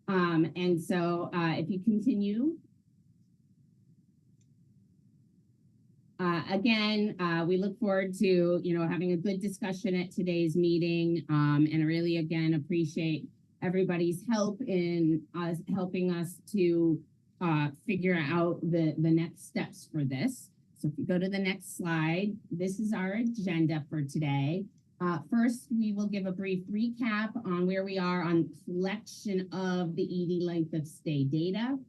And so if you continue, again, we look forward to, having a good discussion at today's meeting. And I really, again, appreciate everybody's help in helping us to figure out the next steps for this. So if you go to the next slide, this is our agenda for today. First, we will give a brief recap on where we are on collection of the ED length of stay data.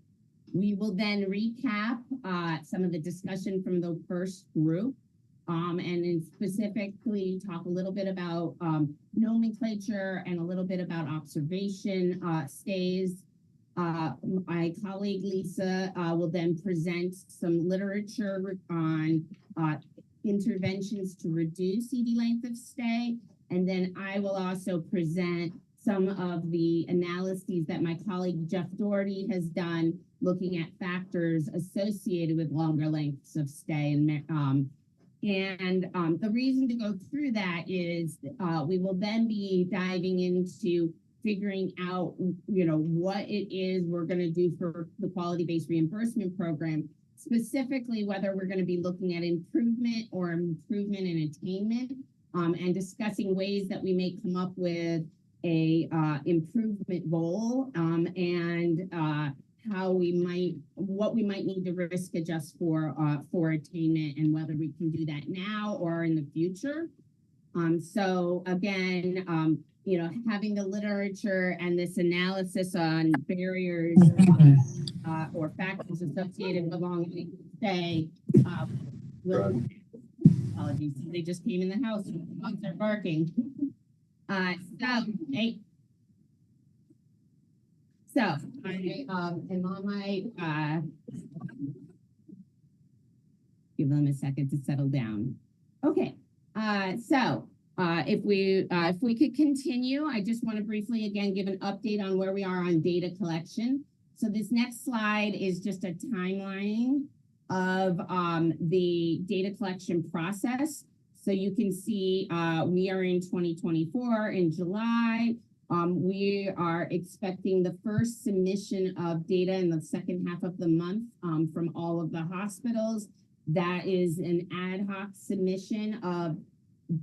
We will then recap some of the discussion from the first group, and then specifically talk a little bit about nomenclature and a little bit about observation stays. My colleague Lisa will then present some literature on interventions to reduce ED length of stay. And then I will also present some of the analyses that my colleague Jeff Doherty has done, looking at factors associated with longer lengths of stay. And the reason to go through that is we will then be diving into figuring out, what it is we're going to do for the quality-based reimbursement program, specifically whether we're going to be looking at improvement in attainment, and discussing ways that we may come up with a improvement goal, and what we might need to risk adjust for attainment, and whether we can do that now or in the future. So again, having the literature and this analysis on barriers or factors associated with long stay. Apologies, they just came in the house and the dogs are barking. So I am on my, give them a second to settle down. Okay, if we could continue, I just want to briefly again give an update on where we are on data collection. So this next slide is just a timeline of the data collection process. So you can see we are in 2024 in July. We are expecting the first submission of data in the second half of the month from all of the hospitals. That is an ad hoc submission of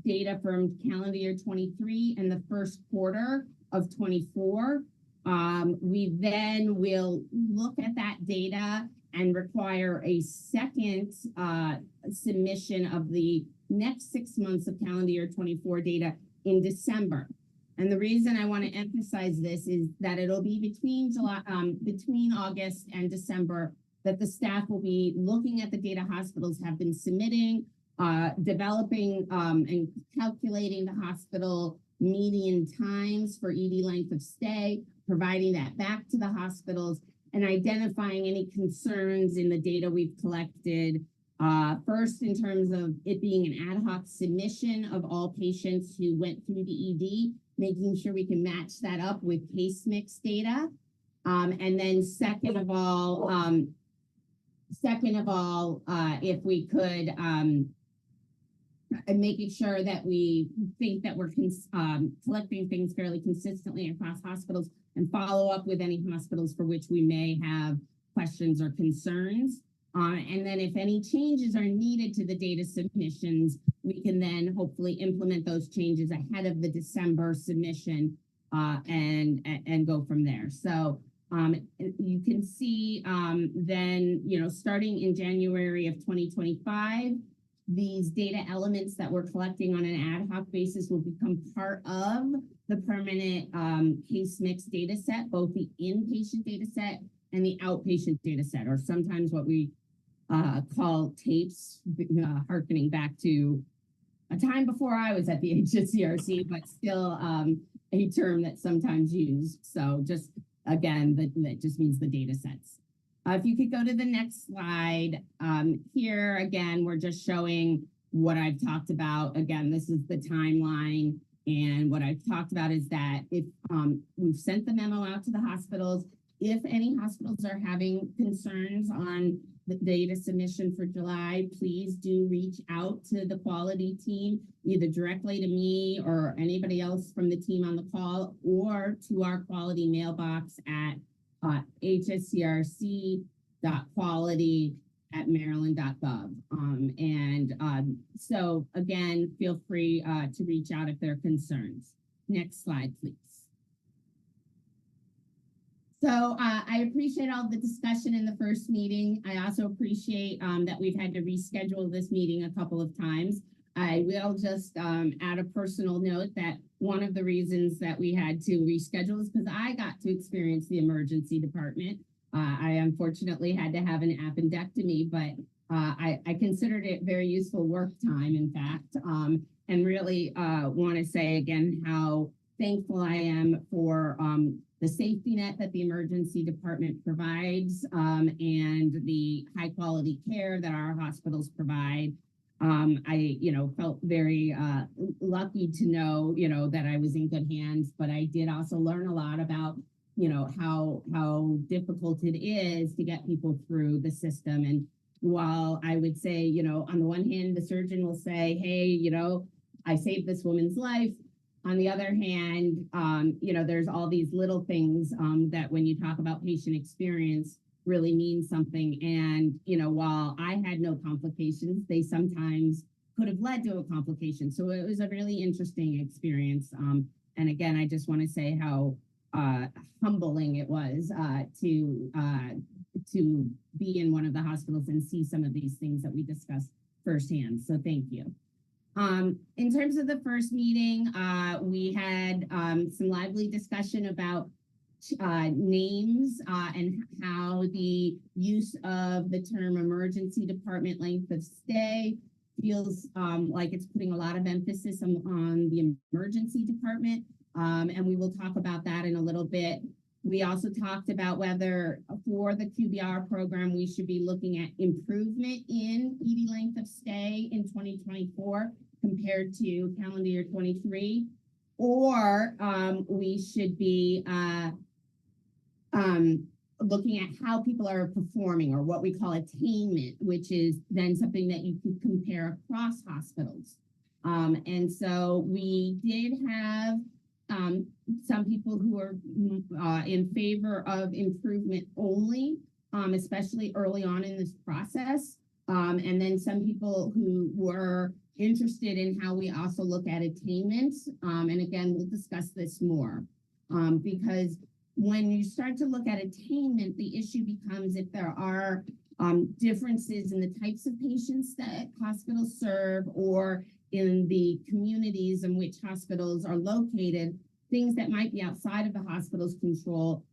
data from calendar year 23 and the first quarter of 24. We then will look at that data and require a second submission of the next 6 months of calendar year 24 data in December. And the reason I want to emphasize this is that it'll be between August and December that the staff will be looking at the data hospitals have been submitting, developing and calculating the hospital median times for ED length of stay, providing that back to the hospitals, and identifying any concerns in the data we've collected. First, in terms of it being an ad hoc submission of all patients who went through the ED, making sure we can match that up with case mix data. And then second of all, if we could, and making sure that we think that we're collecting things fairly consistently across hospitals, and follow up with any hospitals for which we may have questions or concerns. And then if any changes are needed to the data submissions, we can then hopefully implement those changes ahead of the December submission and go from there. So you can see then, starting in January of 2025, these data elements that we're collecting on an ad hoc basis will become part of the permanent case mix data set, both the inpatient data set and the outpatient data set, or sometimes what we call tapes, harkening back to a time before I was at the HSCRC, but still a term that's sometimes used. So just, again, that just means the data sets. If you could go to the next slide, here again, we're just showing what I've talked about. Again, this is the timeline, and what I've talked about is that if we've sent the memo out to the hospitals, if any hospitals are having concerns on the data submission for July, please do reach out to the quality team, either directly to me or anybody else from the team on the call, or to our quality mailbox at hscrc.quality@maryland.gov. So again, feel free to reach out if there are concerns. Next slide, please. So I appreciate all the discussion in the first meeting. I also appreciate that we've had to reschedule this meeting a couple of times. I will just add a personal note that one of the reasons that we had to reschedule is because I got to experience the emergency department. I unfortunately had to have an appendectomy, but I considered it very useful work time, in fact, and really want to say again how thankful I am for the safety net that the emergency department provides and the high quality care that our hospitals provide. I, felt very lucky to know, that I was in good hands, but I did also learn a lot about, how difficult it is to get people through the system. And while I would say, on the one hand, the surgeon will say, hey, I saved this woman's life. On the other hand, there's all these little things that when you talk about patient experience really means something. And, while I had no complications, they sometimes could have led to a complication. So it was a really interesting experience. And again, I just want to say how humbling it was to be in one of the hospitals and see some of these things that we discussed firsthand. So thank you. In terms of the first meeting, we had some lively discussion about names and how the use of the term emergency department length of stay feels like it's putting a lot of emphasis on the emergency department. And we will talk about that in a little bit. We also talked about whether for the QBR program, we should be looking at improvement in ED length of stay in 2024 compared to calendar year 23, or we should be looking at how people are performing, or what we call attainment, which is then something that you can compare across hospitals. And so we did have some people who are in favor of improvement only, especially early on in this process. And then some people who were interested in how we also look at attainment. And again, we'll discuss this more because when you start to look at attainment, the issue becomes if there are differences in the types of patients that hospitals serve, or in the communities in which hospitals are located, things that might be outside of the hospital's control,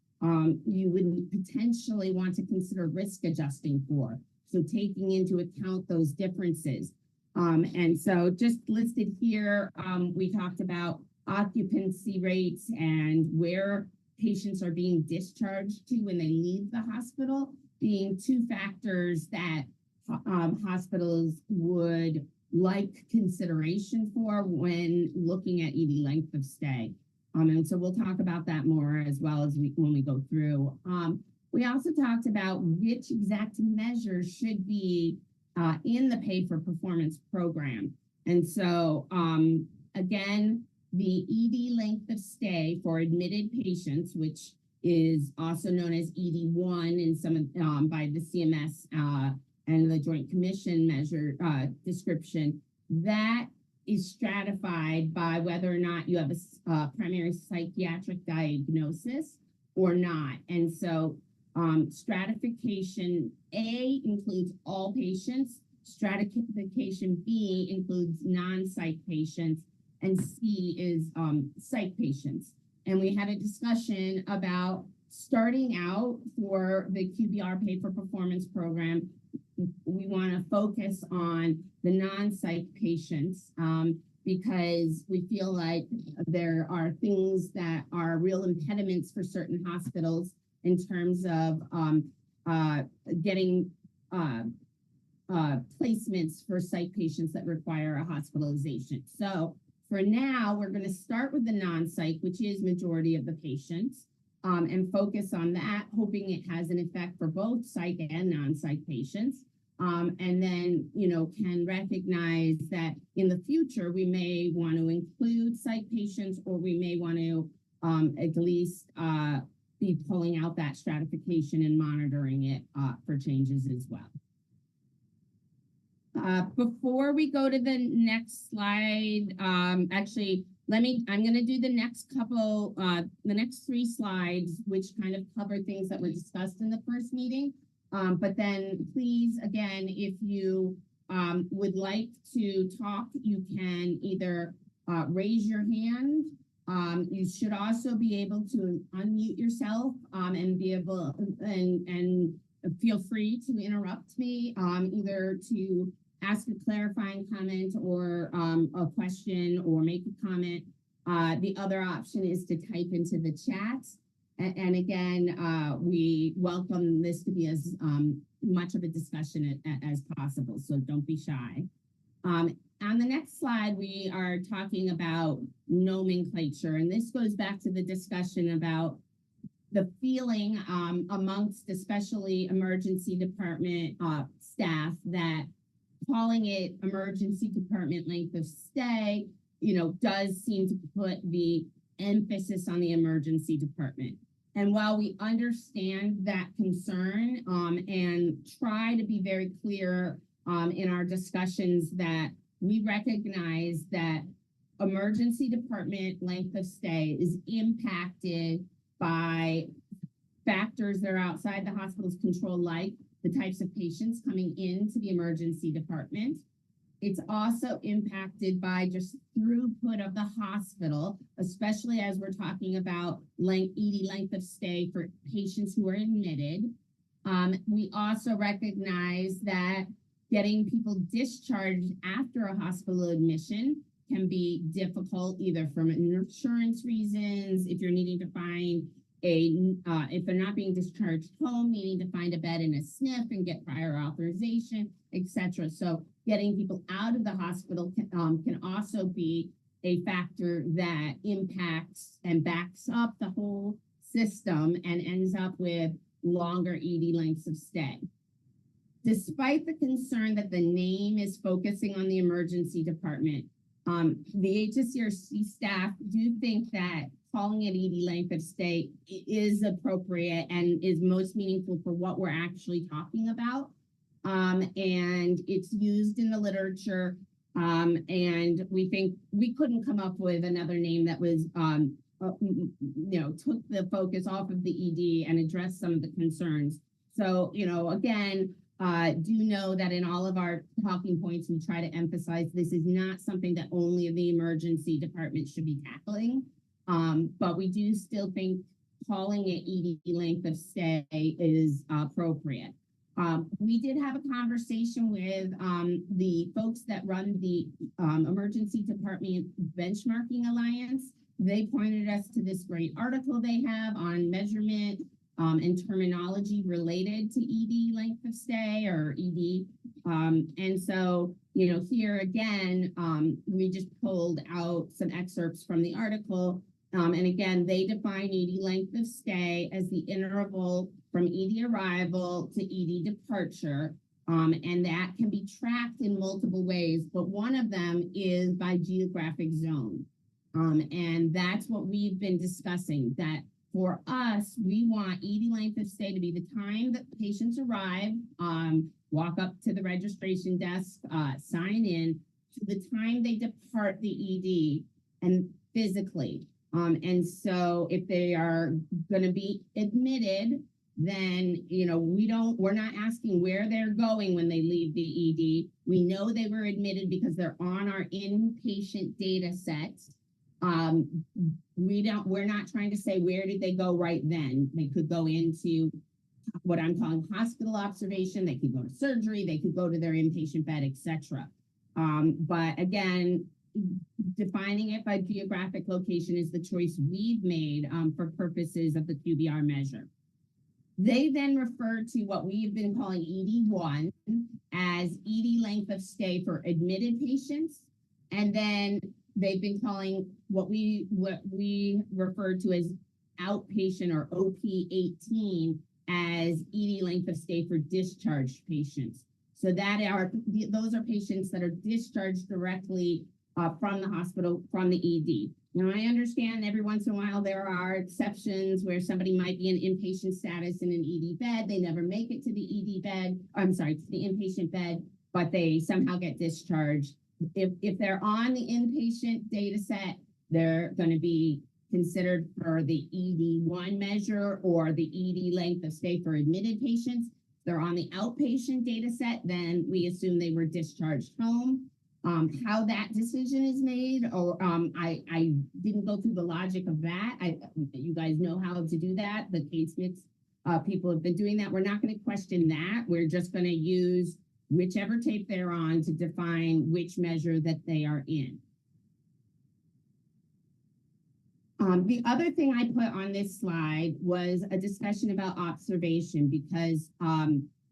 you would potentially want to consider risk adjusting for. So taking into account those differences. And so just listed here, we talked about occupancy rates and where patients are being discharged to when they leave the hospital, being two factors that hospitals would like consideration for when looking at ED length of stay. And so we'll talk about that more as well as when we go through. We also talked about which exact measures should be in the pay for performance program. And so again, the ED length of stay for admitted patients, which is also known as ED1 in some by the CMS and the Joint Commission measure description, that is stratified by whether or not you have a primary psychiatric diagnosis or not. And so stratification A includes all patients, stratification B includes non-psych patients, and C is psych patients. And we had a discussion about starting out for the QBR Pay for Performance program. We want to focus on the non-psych patients because we feel like there are things that are real impediments for certain hospitals in terms of getting placements for psych patients that require a hospitalization. So for now, we're going to start with the non-psych, which is majority of the patients. and focus on that, hoping it has an effect for both psych and non-psych patients. And then, can recognize that in the future, we may want to include psych patients, or we may want to at least be pulling out that stratification and monitoring it for changes as well. Before we go to the next slide, actually, I'm going to do the next the next 3 slides, which kind of cover things that were discussed in the first meeting. But then please, again, if you would like to talk, you can either raise your hand. You should also be able to unmute yourself and be able and feel free to interrupt me, either to ask a clarifying comment or a question or make a comment. The other option is to type into the chat. And again, we welcome this to be as much of a discussion as possible, so don't be shy. On the next slide, we are talking about nomenclature, and this goes back to the discussion about the feeling amongst especially emergency department staff that calling it emergency department length of stay, does seem to put the emphasis on the emergency department. And while we understand that concern and try to be very clear in our discussions that we recognize that emergency department length of stay is impacted by factors that are outside the hospital's control, like the types of patients coming into the emergency department. It's also impacted by just throughput of the hospital, especially as we're talking about ED length of stay for patients who are admitted. We also recognize that getting people discharged after a hospital admission can be difficult, either from insurance reasons, if you're needing to find if they're not being discharged home, needing to find a bed in a SNF and get prior authorization, etc. So getting people out of the hospital can also be a factor that impacts and backs up the whole system and ends up with longer ED lengths of stay. Despite the concern that the name is focusing on the emergency department, the HSCRC staff do think that calling it ED length of stay is appropriate and is most meaningful for what we're actually talking about. And it's used in the literature. And we think we couldn't come up with another name that was, took the focus off of the ED and addressed some of the concerns. So, again, do know that in all of our talking points, we try to emphasize this is not something that only the emergency department should be tackling. But we do still think calling it ED length of stay is appropriate. We did have a conversation with the folks that run the Emergency Department Benchmarking Alliance. They pointed us to this great article they have on measurement and terminology related to ED length of stay or ED. And so, here again, we just pulled out some excerpts from the article. And again, they define ED length of stay as the interval from ED arrival to ED departure. And that can be tracked in multiple ways, but one of them is by geographic zone. And that's what we've been discussing, that for us, we want ED length of stay to be the time that patients arrive, walk up to the registration desk, sign in, to the time they depart the ED and physically. And so if they are going to be admitted, then, we're not asking where they're going when they leave the ED. We know they were admitted because they're on our inpatient data set. We're not trying to say where did they go right then. They could go into what I'm calling hospital observation. They could go to surgery. They could go to their inpatient bed, etc. But again, defining it by geographic location is the choice we've made for purposes of the QBR measure. They then refer to what we've been calling ED1 as ED length of stay for admitted patients. And then they've been calling what we refer to as outpatient or OP18 as ED length of stay for discharged patients. So those are patients that are discharged directly from the hospital, from the ED. Now, I understand every once in a while there are exceptions where somebody might be in inpatient status in an ED bed. They never make it to the ED bed, I'm sorry, to the inpatient bed, but they somehow get discharged. If they're on the inpatient data set, they're going to be considered for the ED1 measure or the ED length of stay for admitted patients. If they're on the outpatient data set, then we assume they were discharged home. How that decision is made, or I didn't go through the logic of that. You guys know how to do that. The case mix people have been doing that. We're not going to question that. We're just going to use whichever tape they're on to define which measure that they are in. The other thing I put on this slide was a discussion about observation, because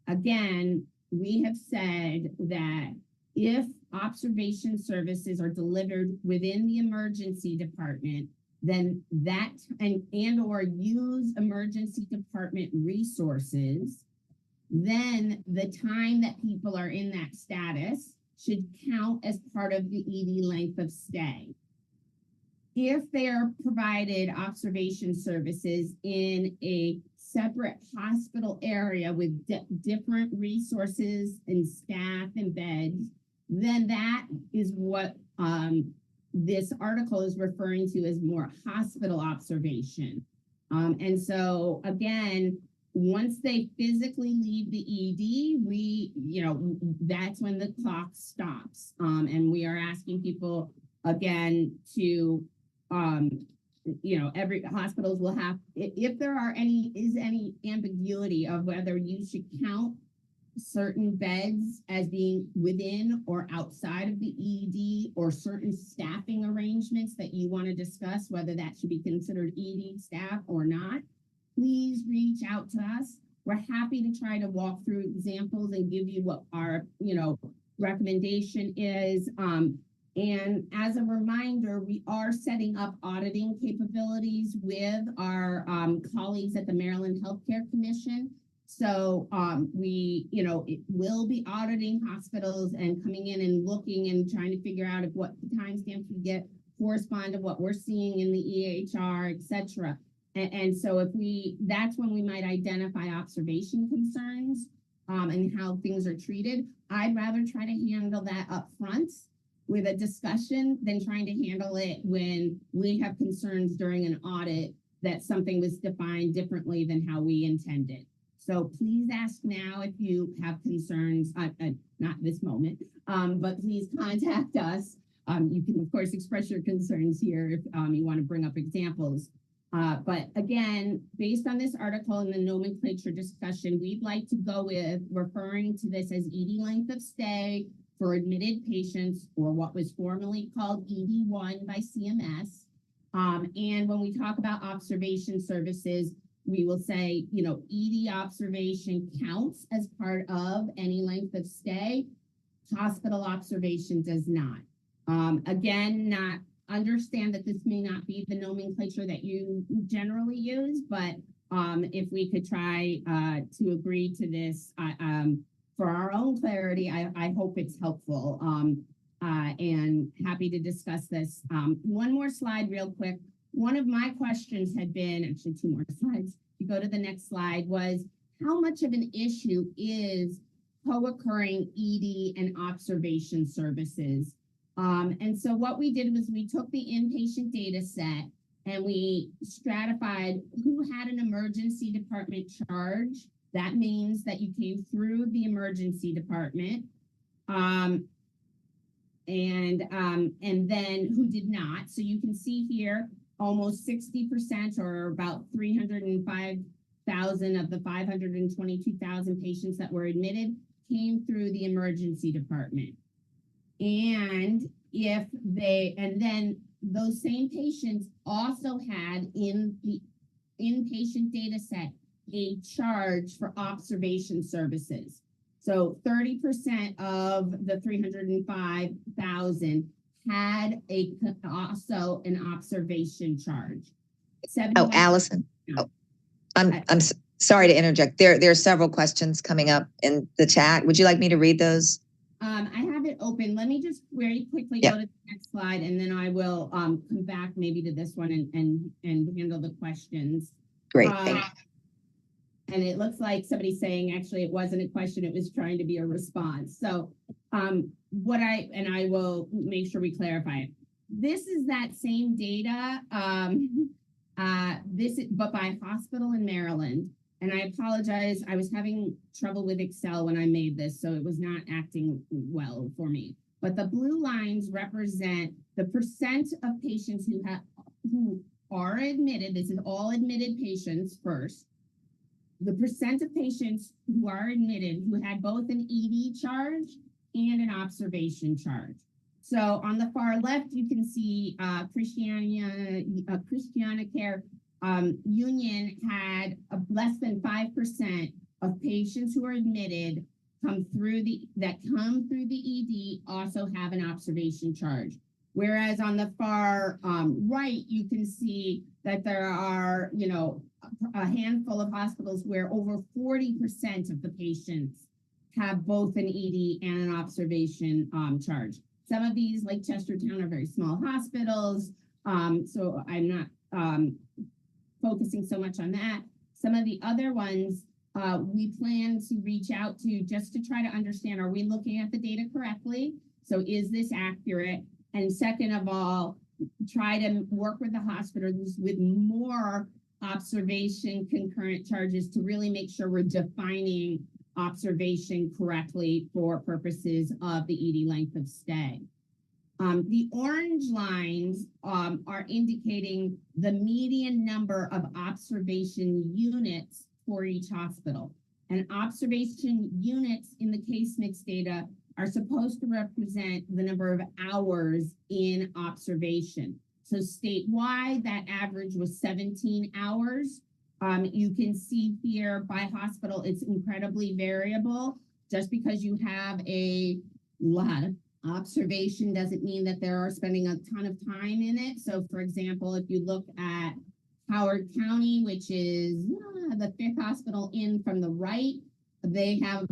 again, we have said that if observation services are delivered within the emergency department, then that and or use emergency department resources, then the time that people are in that status should count as part of the ED length of stay. If they are provided observation services in a separate hospital area with different resources and staff and beds, then that is what this article is referring to as more hospital observation. And so again, once they physically leave the ED, that's when the clock stops. And we are asking people again to, every hospitals will have, if there are any ambiguity of whether you should count certain beds as being within or outside of the ED, or certain staffing arrangements that you want to discuss, whether that should be considered ED staff or not, please reach out to us. We're happy to try to walk through examples and give you what our, recommendation is. And as a reminder, we are setting up auditing capabilities with our colleagues at the Maryland Healthcare Commission. So it will be auditing hospitals and coming in and looking and trying to figure out if what the timestamps we get correspond to what we're seeing in the EHR, et cetera. And so that's when we might identify observation concerns and how things are treated. I'd rather try to handle that up front with a discussion than trying to handle it when we have concerns during an audit that something was defined differently than how we intended. So please ask now if you have concerns, not this moment, but please contact us. You can, of course, express your concerns here if you want to bring up examples. But again, based on this article and the nomenclature discussion, we'd like to go with referring to this as ED length of stay for admitted patients, or what was formerly called ED1 by CMS. And when we talk about observation services, we will say, ED observation counts as part of any length of stay. Hospital observation does not. Again, understand that this may not be the nomenclature that you generally use, but if we could try to agree to this for our own clarity, I hope it's helpful, and happy to discuss this. One more slide real quick. One of my questions had been, actually 2 more slides, if you go to the next slide, was how much of an issue is co-occurring ED and observation services? And so what we did was we took the inpatient data set and we stratified who had an emergency department charge. That means that you came through the emergency department, and then who did not. So you can see here, almost 60%, or about 305,000 of the 522,000 patients that were admitted came through the emergency department. And then those same patients also had in the inpatient data set a charge for observation services. So 30% of the 305,000 had also an observation charge. 71. Allison. Oh, sorry to interject. There are several questions coming up in the chat. Would you like me to read those? I have it open. Let me just very quickly go to the next slide, and then I will come back maybe to this one and handle the questions. Great. And it looks like somebody's saying actually it wasn't a question, it was trying to be a response. So I will make sure we clarify it. This is that same data, but by hospital in Maryland. And I apologize, I was having trouble with Excel when I made this, so it was not acting well for me. But the blue lines represent the percent of patients who are admitted. This is all admitted patients first. The percent of patients who are admitted who had both an ED charge and an observation charge. So on the far left, you can see Christianacare Union had less than 5% of patients who are admitted come through the ED also have an observation charge. Whereas on the far right, you can see that there are, a handful of hospitals where over 40% of the patients have both an ED and an observation charge. Some of these, like Chestertown, are very small hospitals, so I'm not focusing so much on that. Some of the other ones we plan to reach out to just to try to understand, are we looking at the data correctly? So is this accurate? And second of all, try to work with the hospitals with more observation concurrent charges to really make sure we're defining observation correctly for purposes of the ED length of stay. The orange lines are indicating the median number of observation units for each hospital. And observation units in the case mix data are supposed to represent the number of hours in observation. So statewide, that average was 17 hours. You can see here by hospital, it's incredibly variable. Just because you have a lot of observation doesn't mean that they're spending a ton of time in it. So for example, if you look at Howard County, which is the 5th hospital in from the right, they have,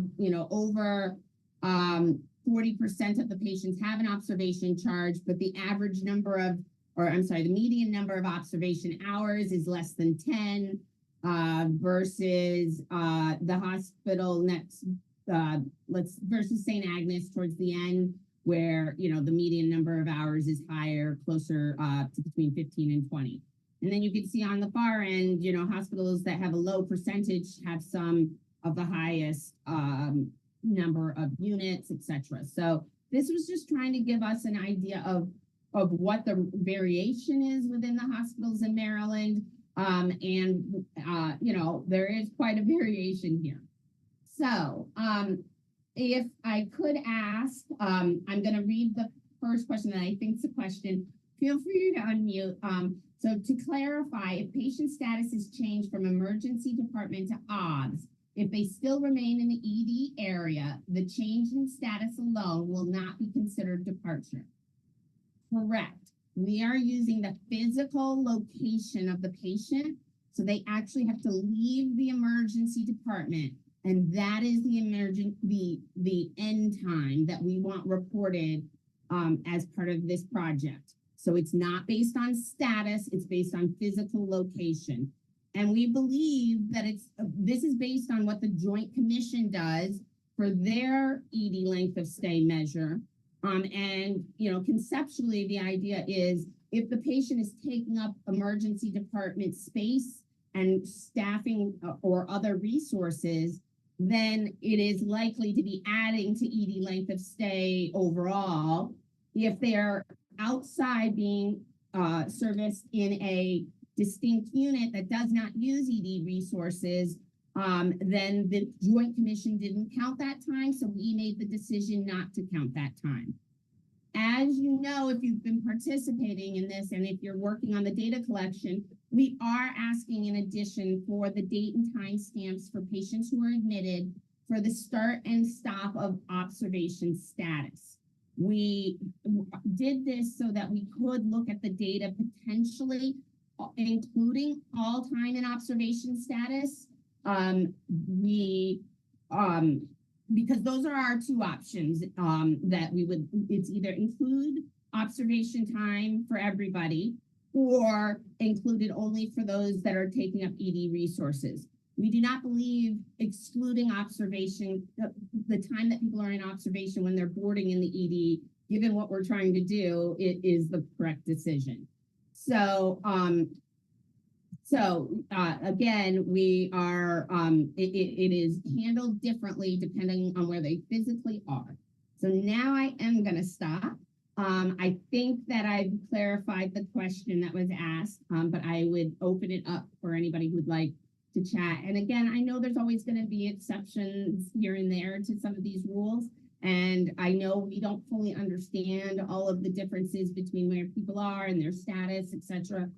over 40% of the patients have an observation charge, but the average number of, the median number of observation hours is less than 10 versus the hospital next, versus St. Agnes towards the end, where, the median number of hours is higher, closer to between 15 and 20. And then you can see on the far end, hospitals that have a low percentage have some of the highest number of units, etc. So this was just trying to give us an idea of what the variation is within the hospitals in Maryland. There is quite a variation here. So if I could ask, I'm going to read the first question that I think is a question. Feel free to unmute. So to clarify, if patient status is changed from emergency department to OBS, if they still remain in the ED area, the change in status alone will not be considered departure. Correct. We are using the physical location of the patient, so they actually have to leave the emergency department, and that is the end time that we want reported as part of this project. So it's not based on status, it's based on physical location. And we believe that this is based on what the Joint Commission does for their ED length of stay measure. Conceptually, the idea is if the patient is taking up emergency department space and staffing or other resources, then it is likely to be adding to ED length of stay overall. If they are outside being serviced in a distinct unit that does not use ED resources, then the Joint Commission didn't count that time, so we made the decision not to count that time. As you know, if you've been participating in this and if you're working on the data collection, we are asking in addition for the date and time stamps for patients who are admitted for the start and stop of observation status. We did this so that we could look at the data potentially including all time and observation status. We because those are our two options that we would, it's either include observation time for everybody or included only for those that are taking up ED resources. We do not believe excluding observation, the time that people are in observation when they're boarding in the ED, given what we're trying to do, it is the correct decision. So, again, we are, it is handled differently depending on where they physically are. So now I am going to stop. I think that I've clarified the question that was asked, but I would open it up for anybody who'd like to chat. And again, I know there's always going to be exceptions here and there to some of these rules. And I know we don't fully understand all of the differences between where people are and their status, etc.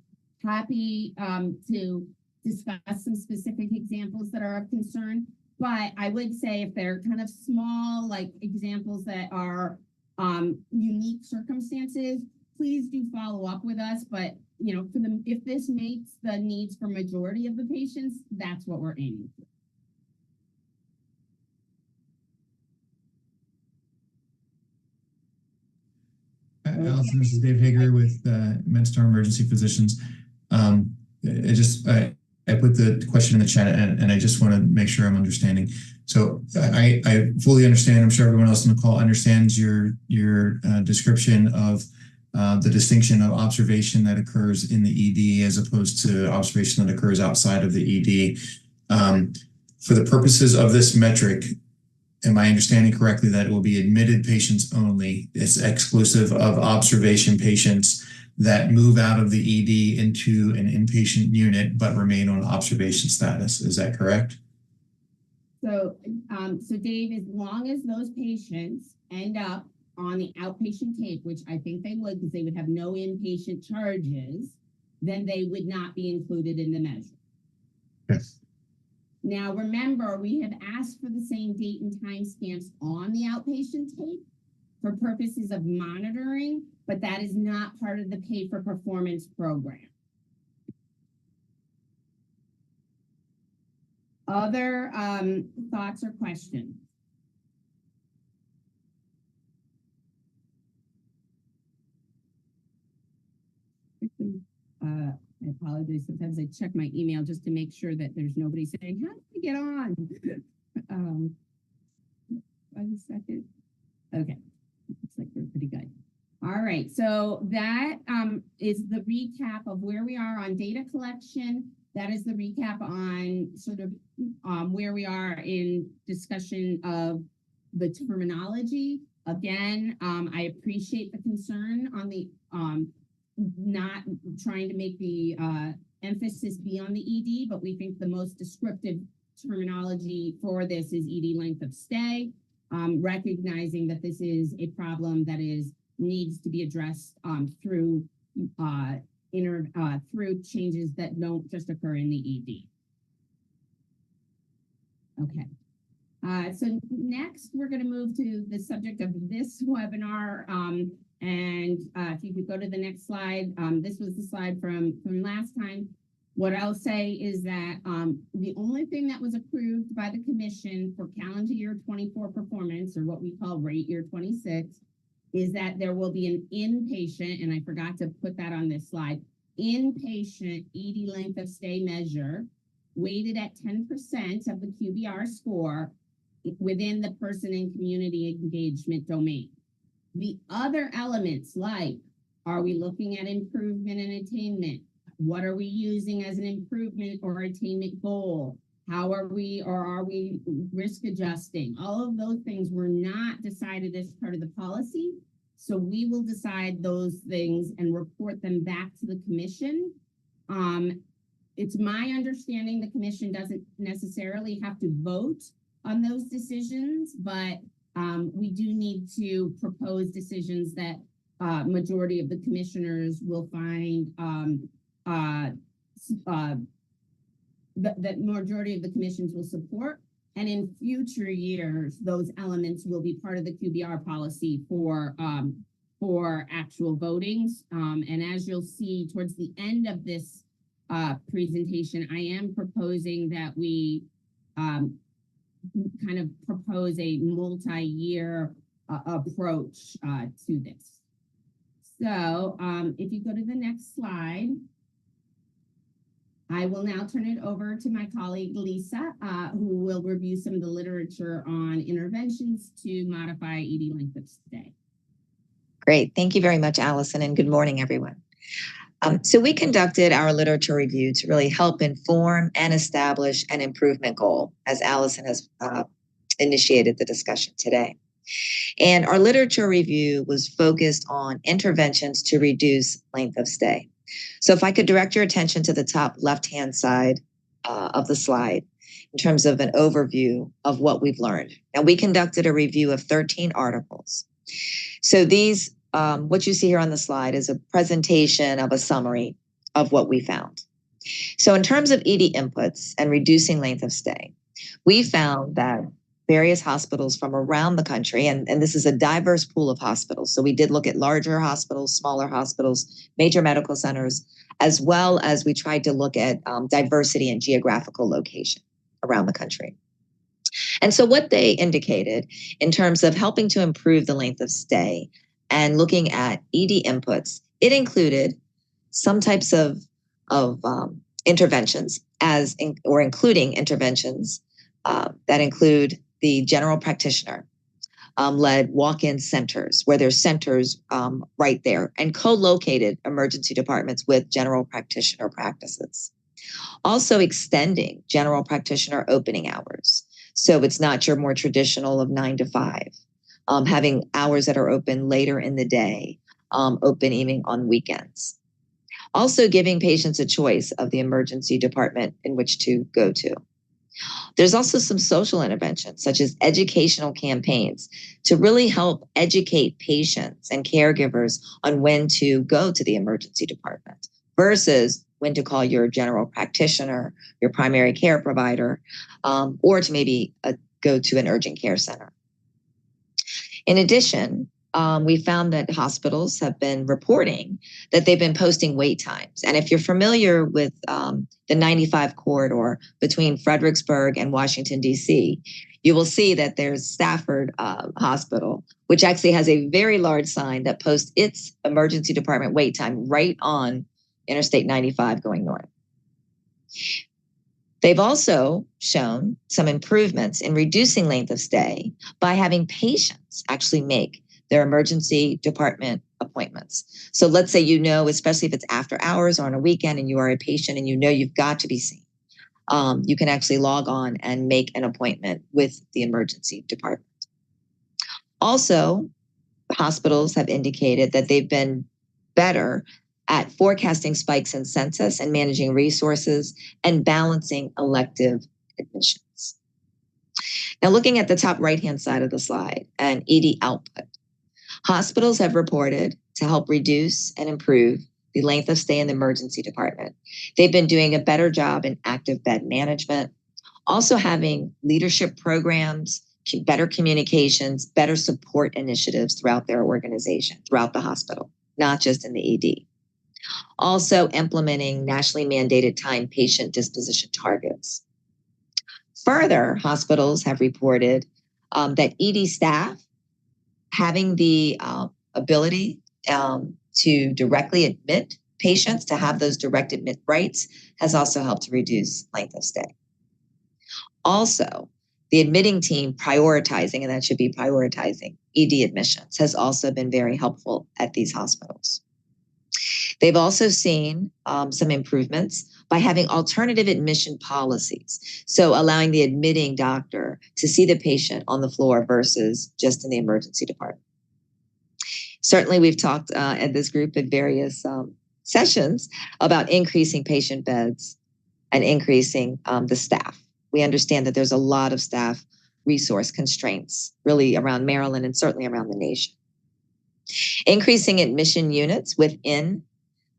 Happy to discuss some specific examples that are of concern. But I would say if they're kind of small, like examples that are unique circumstances, please do follow up with us. But you know, for them, if this meets the needs for majority of the patients, that's what we're aiming for. Allison, this is Dave Hager with MedStar Emergency Physicians. I put the question in the chat, and I just want to make sure I'm understanding. So I fully understand. I'm sure everyone else on the call understands your description of the distinction of observation that occurs in the ED as opposed to observation that occurs outside of the ED. For the purposes of this metric, am I understanding correctly that it will be admitted patients only? It's exclusive of observation patients that move out of the ED into an inpatient unit but remain on observation status. Is that correct? So, Dave, as long as those patients end up on the outpatient tape, which I think they would because they would have no inpatient charges, then they would not be included in the measure. Yes. Now, remember, we have asked for the same date and time stamps on the outpatient tape for purposes of monitoring, but that is not part of the pay for performance program. Other thoughts or questions? I apologize. Sometimes I check my email just to make sure that there's nobody saying, how do I get on? 1 second. Okay. Looks like we're pretty good. All right. So that is the recap of where we are on data collection. That is the recap on sort of where we are in discussion of the terminology. Again, I appreciate the concern on the not trying to make the emphasis be on the ED, but we think the most descriptive terminology for this is ED length of stay, recognizing that this is a problem that needs to be addressed through through changes that don't just occur in the ED. Okay. So next, we're going to move to the subject of this webinar. If you could go to the next slide, this was the slide from last time. What I'll say is that the only thing that was approved by the commission for calendar year 24 performance, or what we call rate year 26, is that there will be an inpatient, and I forgot to put that on this slide, inpatient ED length of stay measure weighted at 10% of the QBR score within the person and community engagement domain. The other elements, like, are we looking at improvement and attainment? What are we using as an improvement or attainment goal? How are we, or are we risk adjusting? All of those things were not decided as part of the policy. So we will decide those things and report them back to the commission. It's my understanding the commission doesn't necessarily have to vote on those decisions, but we do need to propose decisions that majority of the commissioners will find that majority of the commissions will support. And in future years, those elements will be part of the QBR policy for actual votings. And as you'll see towards the end of this presentation, I am proposing that we kind of propose a multi-year approach to this. So if you go to the next slide, I will now turn it over to my colleague, Lisa, who will review some of the literature on interventions to modify ED length of stay. Great. Thank you very much, Allison, and good morning, everyone. So we conducted our literature review to really help inform and establish an improvement goal, as Allison has initiated the discussion today. And our literature review was focused on interventions to reduce length of stay. So if I could direct your attention to the top left-hand side of the slide in terms of an overview of what we've learned. Now, we conducted a review of 13 articles. So these, what you see here on the slide is a presentation of a summary of what we found. So in terms of ED inputs and reducing length of stay, we found that various hospitals from around the country, and this is a diverse pool of hospitals. So we did look at larger hospitals, smaller hospitals, major medical centers, as well as we tried to look at diversity and geographical location around the country. And so what they indicated in terms of helping to improve the length of stay and looking at ED inputs, it included some types of interventions including interventions that include the general practitioner led walk-in centers, where there's centers right there, and co-located emergency departments with general practitioner practices. Also extending general practitioner opening hours. So it's not your more traditional of 9 to 5, having hours that are open later in the day, open even on weekends. Also giving patients a choice of the emergency department in which to go to. There's also some social interventions, such as educational campaigns, to really help educate patients and caregivers on when to go to the emergency department versus when to call your general practitioner, your primary care provider, or to maybe go to an urgent care center. In addition, we found that hospitals have been reporting that they've been posting wait times. And if you're familiar with the 95 corridor between Fredericksburg and Washington, D.C., you will see that there's Stafford Hospital, which actually has a very large sign that posts its emergency department wait time right on Interstate 95 going north. They've also shown some improvements in reducing length of stay by having patients actually make their emergency department appointments. So let's say especially if it's after hours or on a weekend and you are a patient and you've got to be seen, you can actually log on and make an appointment with the emergency department. Also, hospitals have indicated that they've been better at forecasting spikes in census and managing resources and balancing elective admissions. Now, looking at the top right-hand side of the slide and ED output, hospitals have reported to help reduce and improve the length of stay in the emergency department. They've been doing a better job in active bed management, also having leadership programs, better communications, better support initiatives throughout their organization, throughout the hospital, not just in the ED. Also implementing nationally mandated time patient disposition targets. Further, hospitals have reported that ED staff having the ability to directly admit patients, to have those direct admit rights, has also helped to reduce length of stay. Also, the admitting team prioritizing, and that should be prioritizing, ED admissions has also been very helpful at these hospitals. They've also seen some improvements by having alternative admission policies. So allowing the admitting doctor to see the patient on the floor versus just in the emergency department. Certainly, we've talked at this group at various sessions about increasing patient beds and increasing the staff. We understand that there's a lot of staff resource constraints really around Maryland and certainly around the nation. Increasing admission units within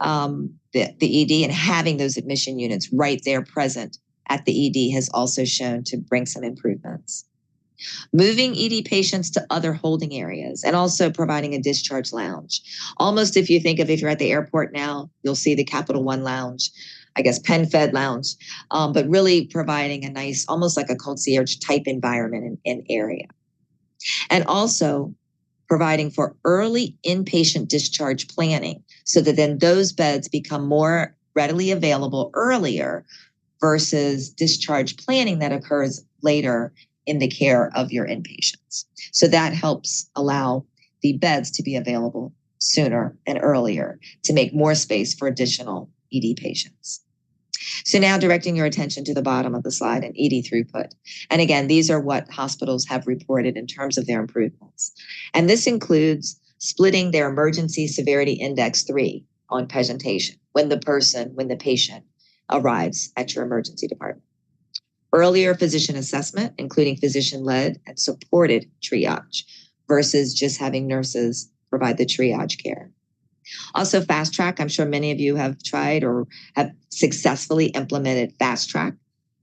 the ED and having those admission units right there present at the ED has also shown to bring some improvements. Moving ED patients to other holding areas and also providing a discharge lounge. Almost if you're at the airport now, you'll see the Capital One Lounge. I guess, pen-fed lounge, but really providing a nice, almost like a concierge type environment in area. And also providing for early inpatient discharge planning so that then those beds become more readily available earlier versus discharge planning that occurs later in the care of your inpatients. So that helps allow the beds to be available sooner and earlier to make more space for additional ED patients. So now directing your attention to the bottom of the slide and ED throughput. And again, these are what hospitals have reported in terms of their improvements. And this includes splitting their emergency severity index 3 on presentation when the patient arrives at your emergency department. Earlier physician assessment, including physician-led and supported triage versus just having nurses provide the triage care. Also, fast track. I'm sure many of you have tried or have successfully implemented fast track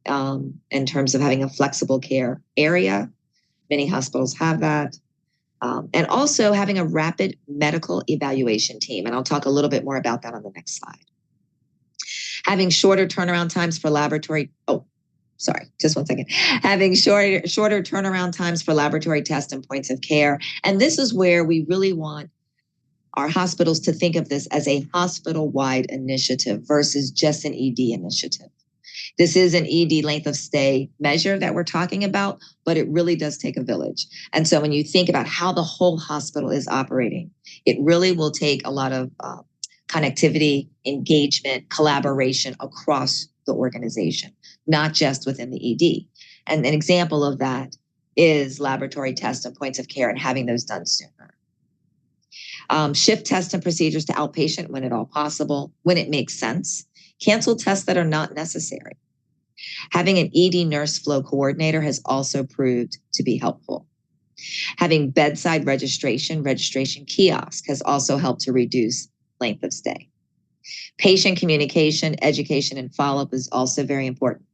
in terms of having a flexible care area. Many hospitals have that. And also having a rapid medical evaluation team. And I'll talk a little bit more about that on the next slide. Having shorter turnaround times for laboratory. Oh, sorry, just one second. Having shorter turnaround times for laboratory tests and points of care. And this is where we really want our hospitals to think of this as a hospital-wide initiative versus just an ED initiative. This is an ED length of stay measure that we're talking about, but it really does take a village. And so when you think about how the whole hospital is operating, it really will take a lot of connectivity, engagement, collaboration across the organization, not just within the ED. And an example of that is laboratory tests and points of care and having those done sooner. Shift tests and procedures to outpatient when at all possible, when it makes sense. Cancel tests that are not necessary. Having an ED nurse flow coordinator has also proved to be helpful. Having bedside registration kiosk has also helped to reduce length of stay. Patient communication, education, and follow-up is also very important.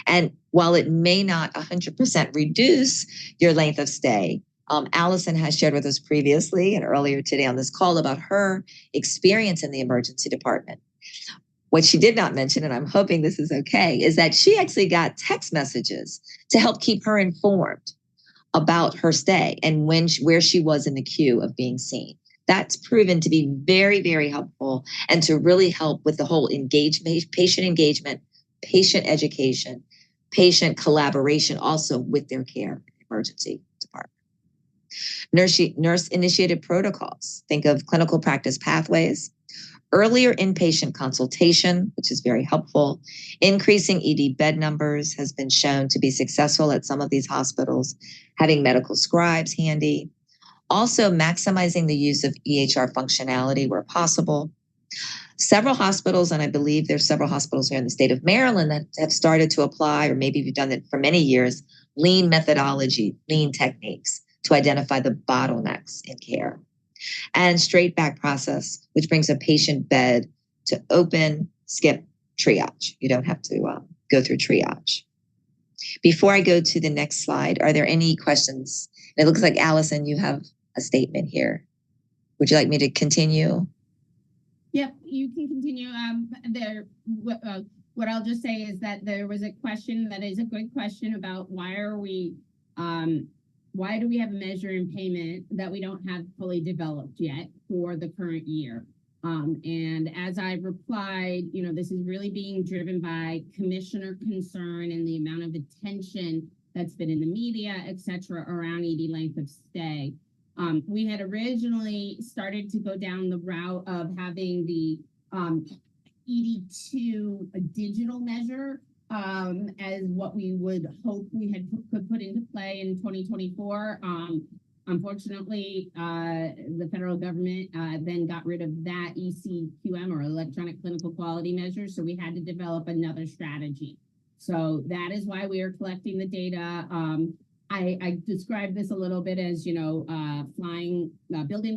And while it may not 100% reduce your length of stay, Allison has shared with us previously and earlier today on this call about her experience in the emergency department. What she did not mention, and I'm hoping this is okay, is that she actually got text messages to help keep her informed about her stay and where she was in the queue of being seen. That's proven to be very, very helpful and to really help with the whole engagement, patient education, patient collaboration also with their care emergency department. Nurse-initiated protocols. Think of clinical practice pathways. Earlier inpatient consultation, which is very helpful. Increasing ED bed numbers has been shown to be successful at some of these hospitals. Having medical scribes handy. Also maximizing the use of EHR functionality where possible. Several hospitals, and I believe there's several hospitals here in the state of Maryland that have started to apply, or maybe you've done it for many years, lean methodology, lean techniques to identify the bottlenecks in care. And straight back process, which brings a patient bed to open, skip, triage. You don't have to go through triage. Before I go to the next slide, are there any questions? It looks like, Allison, you have a statement here. Would you like me to continue? Yep, you can continue. What I'll just say is that there was a question that is a good question about why do we have a measure in payment that we don't have fully developed yet for the current year? And as I replied, this is really being driven by commissioner concern and the amount of attention that's been in the media, et cetera, around ED length of stay. We had originally started to go down the route of having the ED2 a digital measure as what we would hope we could put into play in 2024. Unfortunately, the federal government then got rid of that ECQM or electronic clinical quality measure. So we had to develop another strategy. So that is why we are collecting the data. I described this a little bit as, building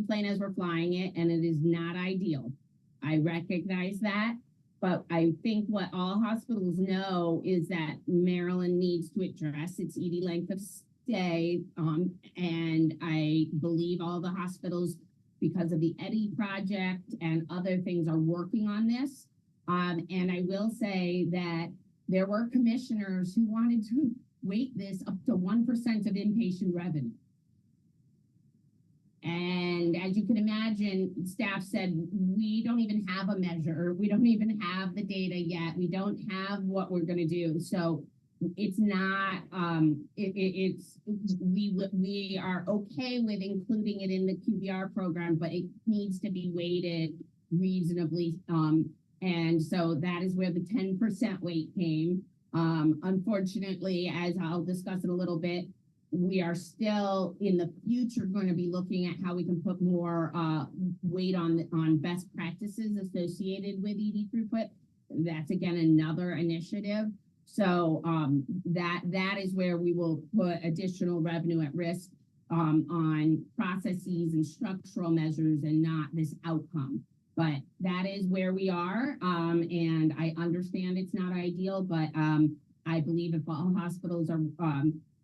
plane as we're flying it, and it is not ideal. I recognize that. But I think what all hospitals know is that Maryland needs to address its ED length of stay. And I believe all the hospitals, because of the EDI project and other things, are working on this. And I will say that there were commissioners who wanted to weight this up to 1% of inpatient revenue. And as you can imagine, staff said, we don't even have a measure. We don't even have the data yet. We don't have what we're going to do. So it's not, we are okay with including it in the QBR program, but it needs to be weighted reasonably. And so that is where the 10% weight came. Unfortunately, as I'll discuss in a little bit, we are still in the future going to be looking at how we can put more weight on best practices associated with ED throughput. That's again another initiative. So that is where we will put additional revenue at risk on processes and structural measures and not this outcome. But that is where we are. And I understand it's not ideal, but I believe if all hospitals are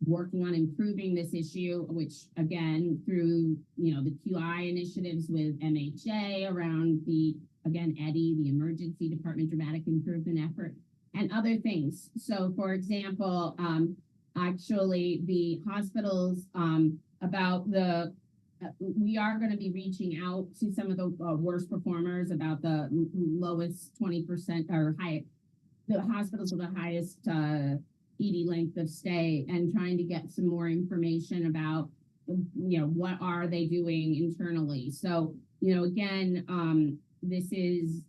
working on improving this issue, which again, through, the QI initiatives with MHA around the, again, EDI, the Emergency Department Dramatic Improvement Effort, and other things. So for example, actually the hospitals we are going to be reaching out to some of the worst performers about the lowest 20% or the hospitals with the highest ED length of stay, and trying to get some more information about, what are they doing internally. So, again, this is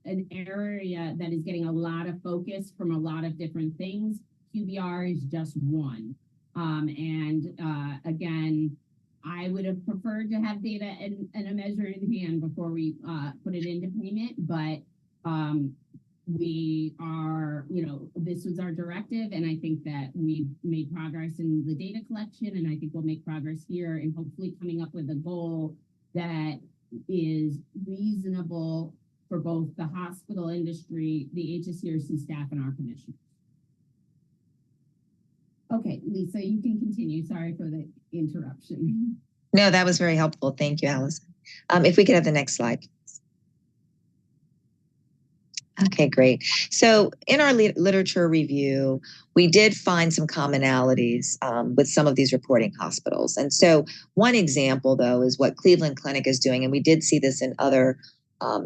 an area that is getting a lot of focus from a lot of different things. QBR is just one. Again, I would have preferred to have data and a measure in hand before we put it into payment, but we are, this was our directive, and I think that we've made progress in the data collection, and I think we'll make progress here and hopefully coming up with a goal that is reasonable for both the hospital industry, the HSCRC staff, and our commission. Okay, Lisa, you can continue. Sorry for the interruption. No, that was very helpful. Thank you, Allison. If we could have the next slide. Okay, great. So in our literature review, we did find some commonalities with some of these reporting hospitals. And so one example, though, is what Cleveland Clinic is doing. And we did see this in other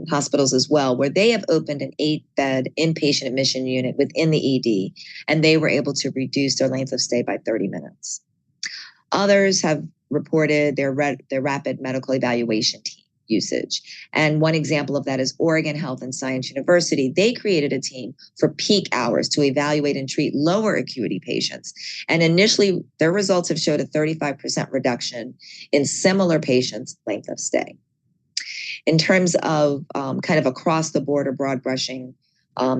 hospitals as well, where they have opened an 8-bed inpatient admission unit within the ED, and they were able to reduce their length of stay by 30 minutes. Others have reported their rapid medical evaluation team usage. And one example of that is Oregon Health and Science University. They created a team for peak hours to evaluate and treat lower acuity patients. And initially, their results have showed a 35% reduction in similar patients' length of stay. In terms of kind of across the board or broad brushing,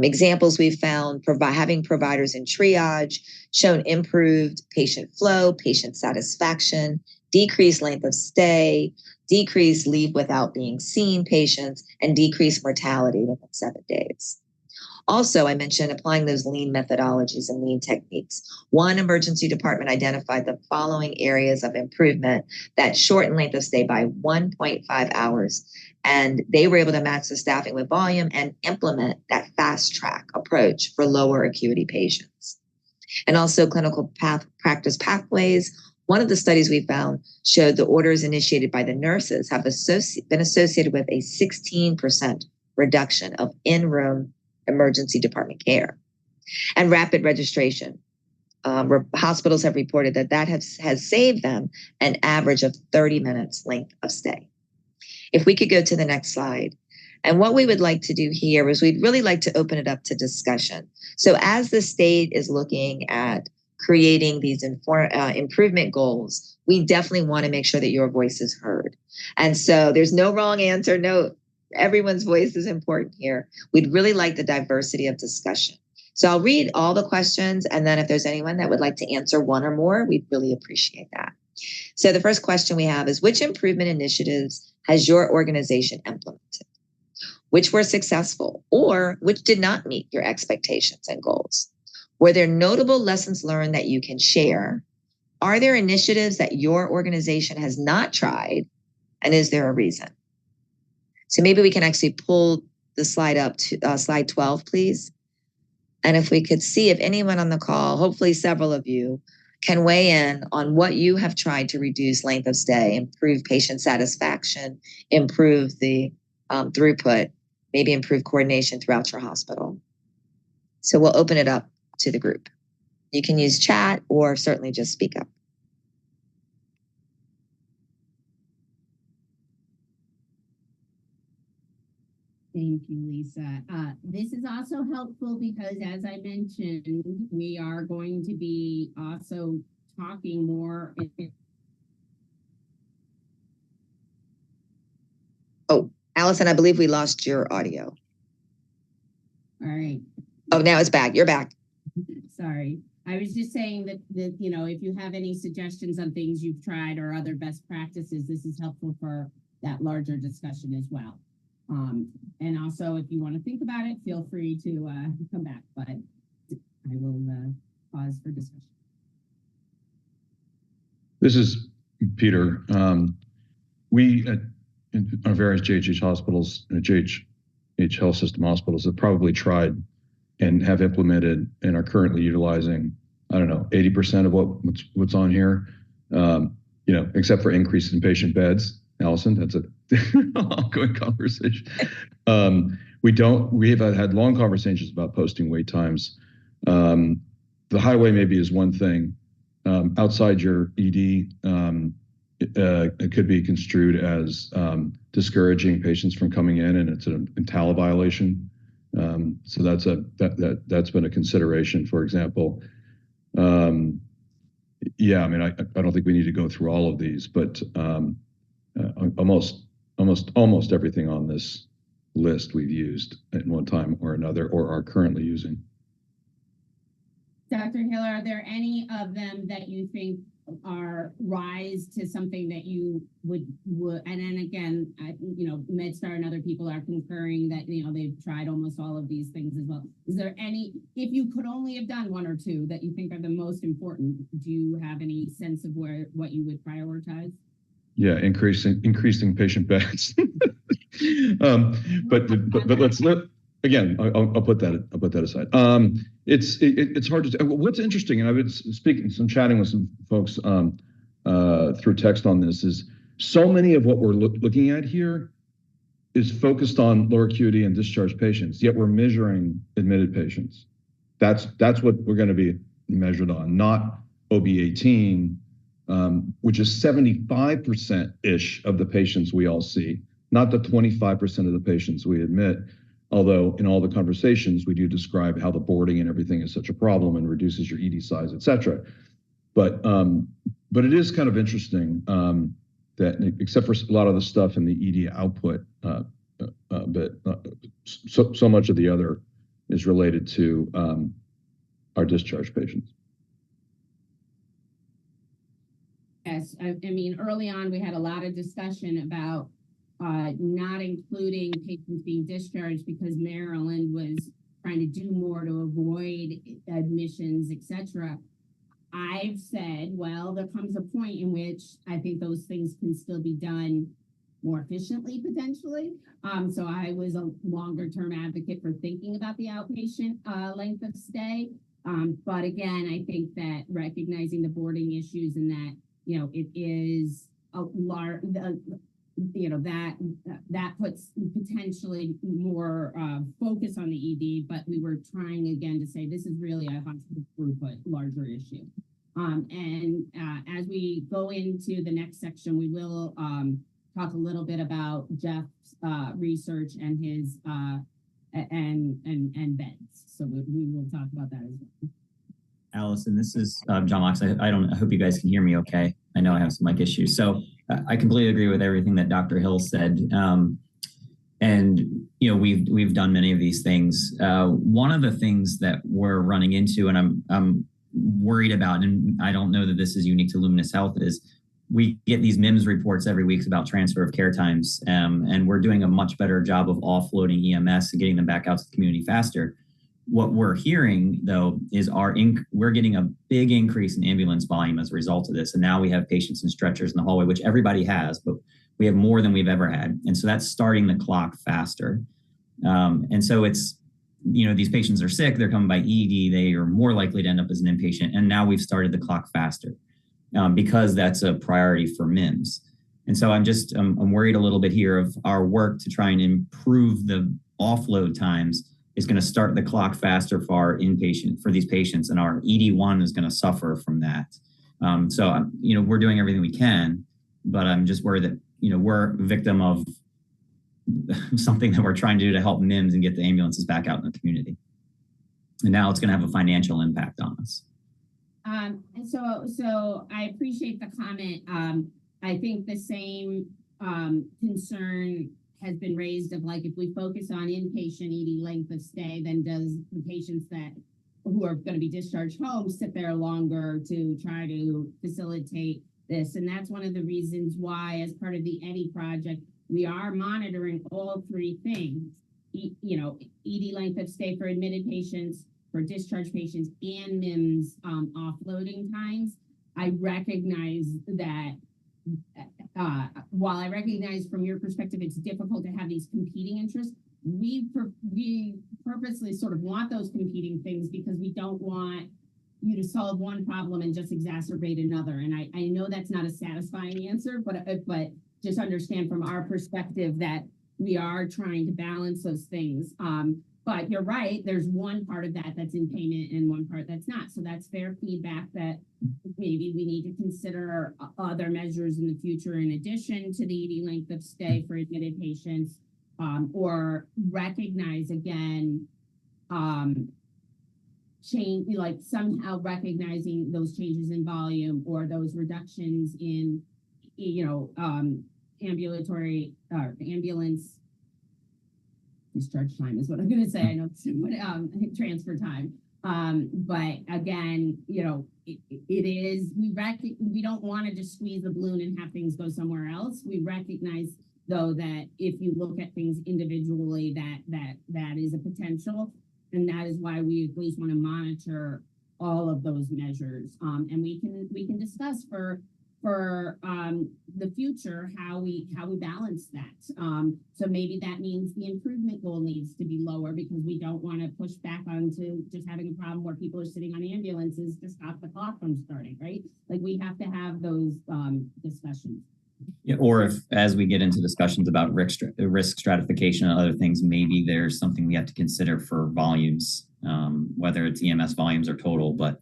examples we've found, having providers in triage shown improved patient flow, patient satisfaction, decreased length of stay, decreased leave without being seen patients, and decreased mortality within 7 days. Also, I mentioned applying those lean methodologies and lean techniques. One emergency department identified the following areas of improvement that shortened length of stay by 1.5 hours. And they were able to match the staffing with volume and implement that fast track approach for lower acuity patients. And also clinical practice pathways. One of the studies we found showed the orders initiated by the nurses have been associated with a 16% reduction of in-room emergency department care. And rapid registration. Hospitals have reported that has saved them an average of 30 minutes length of stay. If we could go to the next slide. And what we would like to do here is we'd really like to open it up to discussion. So as the state is looking at creating these improvement goals, we definitely want to make sure that your voice is heard. And so there's no wrong answer. No, everyone's voice is important here. We'd really like the diversity of discussion. So I'll read all the questions, and then if there's anyone that would like to answer one or more, we'd really appreciate that. So the first question we have is, which improvement initiatives has your organization implemented? Which were successful or which did not meet your expectations and goals? Were there notable lessons learned that you can share? Are there initiatives that your organization has not tried? And is there a reason? So maybe we can actually pull the slide up to slide 12, please. And if we could see if anyone on the call, hopefully several of you, can weigh in on what you have tried to reduce length of stay, improve patient satisfaction, improve the throughput, maybe improve coordination throughout your hospital. So we'll open it up to the group. You can use chat or certainly just speak up. Thank you, Lisa. This is also helpful because, as I mentioned, we are going to be also talking more. Oh, Allison, I believe we lost your audio. All right. Oh, now it's back. You're back. Sorry. I was just saying that, you know, if you have any suggestions on things you've tried or other best practices, this is helpful for that larger discussion as well. And also, if you want to think about it, feel free to come back, but I will pause for discussion. This is Peter. We at our various JHH hospitals, JHH health system hospitals, have probably tried and have implemented and are currently utilizing, I don't know, 80% of what's on here, you know, except for increase in patient beds. Allison, that's a ongoing conversation. We have had long conversations about posting wait times. The highway maybe is one thing. Outside your ED, it could be construed as discouraging patients from coming in, and it's an EMTALA violation. So that's been a consideration. For example, yeah, I mean, I don't think we need to go through all of these, but almost everything on this list we've used at one time or another, or are currently using. Dr. Hiller, are there any of them that you think are rise to something that you would and then again, you know, MedStar and other people are concurring that, you know, they've tried almost all of these things as well. Is there any, if you could only have done one or two that you think are the most important, do you have any sense of what you would prioritize? Yeah, increasing patient beds. But again, I'll put that aside. It's hard to. What's interesting, and I've been chatting with some folks through text on this, is so many of what we're looking at here is focused on lower acuity and discharged patients, yet we're measuring admitted patients. That's what we're going to be measured on, not OB18. Which is 75%-ish of the patients we all see, not the 25% of the patients we admit, although in all the conversations we do describe how the boarding and everything is such a problem and reduces your ED size, et cetera. But it is kind of interesting that except for a lot of the stuff in the ED output, so much of the other is related to our discharge patients. Yes, I mean, early on, we had a lot of discussion about not including patients being discharged because Maryland was trying to do more to avoid admissions, et cetera. I've said, well, there comes a point in which I think those things can still be done more efficiently, potentially. So I was a longer term advocate for thinking about the outpatient length of stay. But again, I think that recognizing the boarding issues and that, you know, it is a large, you know, that puts potentially more focus on the ED, but we were trying again to say this is really a hospital throughput larger issue. And as we go into the next section, we will talk a little bit about Jeff's research and his and beds. So we will talk about that as well. Allison, this is John Locks. I hope you guys can hear me okay. I know I have some mic issues. So I completely agree with everything that Dr. Hill said. And, you know, we've done many of these things. One of the things that we're running into, and I'm worried about, and I don't know that this is unique to Luminous Health, is we get these MIMS reports every week about transfer of care times. And we're doing a much better job of offloading EMS and getting them back out to the community faster. What we're hearing, though, is we're getting a big increase in ambulance volume as a result of this. And now we have patients in stretchers in the hallway, which everybody has, but we have more than we've ever had. And so that's starting the clock faster. And so it's, these patients are sick, they're coming by ED, they are more likely to end up as an inpatient. And now we've started the clock faster because that's a priority for MIMS. And so I'm worried a little bit here of our work to try and improve the offload times is going to start the clock faster for our inpatient, for these patients, and our ED1 is going to suffer from that. So, we're doing everything we can, but I'm just worried that, we're a victim of something that we're trying to do to help MIMS and get the ambulances back out in the community. And now it's going to have a financial impact on us. So I appreciate the comment. I think the same concern has been raised of, like, if we focus on inpatient ED length of stay, then does the patients who are going to be discharged home sit there longer to try to facilitate this? And that's one of the reasons why, as part of the EDI project, we are monitoring all three things, ED length of stay for admitted patients, for discharge patients, and MIMS offloading times. I recognize that while I recognize from your perspective it's difficult to have these competing interests, we purposely sort of want those competing things because we don't want you to solve one problem and just exacerbate another. And I know that's not a satisfying answer, but just understand from our perspective that we are trying to balance those things. But you're right, there's one part of that that's in payment and one part that's not. So that's fair feedback that maybe we need to consider other measures in the future in addition to the ED length of stay for admitted patients, or recognize again, change, like somehow recognizing those changes in volume or those reductions in, ambulatory ambulance discharge time is what I'm going to say. I know transfer time. But again, it is, we don't want to just squeeze the balloon and have things go somewhere else. We recognize though that if you look at things individually, that is a potential, and that is why we at least want to monitor all of those measures. And we can discuss for the future how we balance that. So maybe that means the improvement goal needs to be lower because we don't want to push back onto just having a problem where people are sitting on ambulances to stop the clock from starting, right? Like we have to have those discussions. Yeah, or if, as we get into discussions about risk stratification and other things, maybe there's something we have to consider for volumes, whether it's EMS volumes or total, but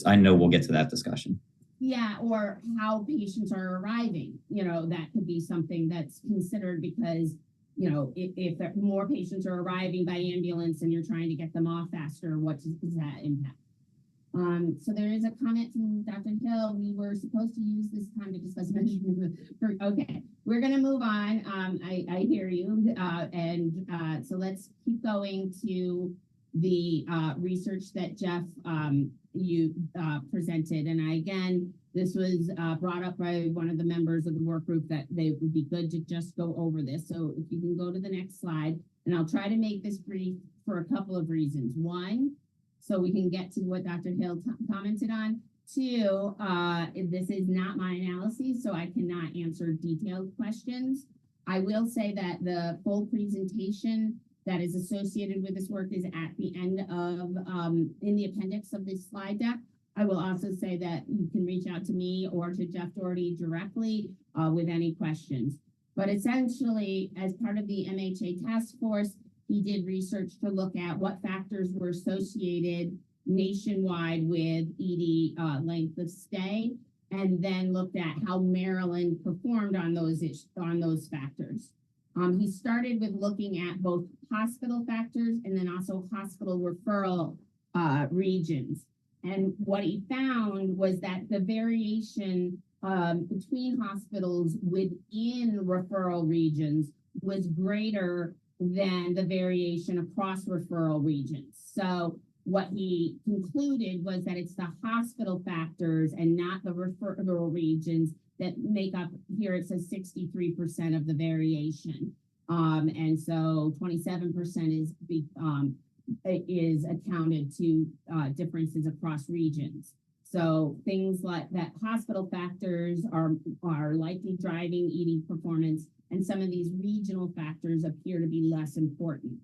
I know we'll get to that discussion. Yeah, or how patients are arriving, that could be something that's considered because, if more patients are arriving by ambulance and you're trying to get them off faster, what does that impact? So there is a comment from Dr. Hill. We were supposed to use this time to discuss measurement. Okay, we're going to move on. I hear you. So let's keep going to the research that Jeff you presented. And again, this was brought up by one of the members of the work group that they would be good to just go over this. So if you can go to the next slide, and I'll try to make this brief for a couple of reasons. One, so we can get to what Dr. Hill commented on. Two, this is not my analysis, so I cannot answer detailed questions. I will say that the full presentation that is associated with this work is at the end of, in the appendix of this slide deck. I will also say that you can reach out to me or to Jeff Doherty directly with any questions. But essentially, as part of the MHA task force, he did research to look at what factors were associated nationwide with ED length of stay, and then looked at how Maryland performed on those factors. He started with looking at both hospital factors and then also hospital referral regions. And what he found was that the variation between hospitals within referral regions was greater than the variation across referral regions. So what he concluded was that it's the hospital factors and not the referral regions that make up, here it says 63% of the variation. And so 27% is accounted to differences across regions. So things like that, hospital factors are likely driving ED performance, and some of these regional factors appear to be less important.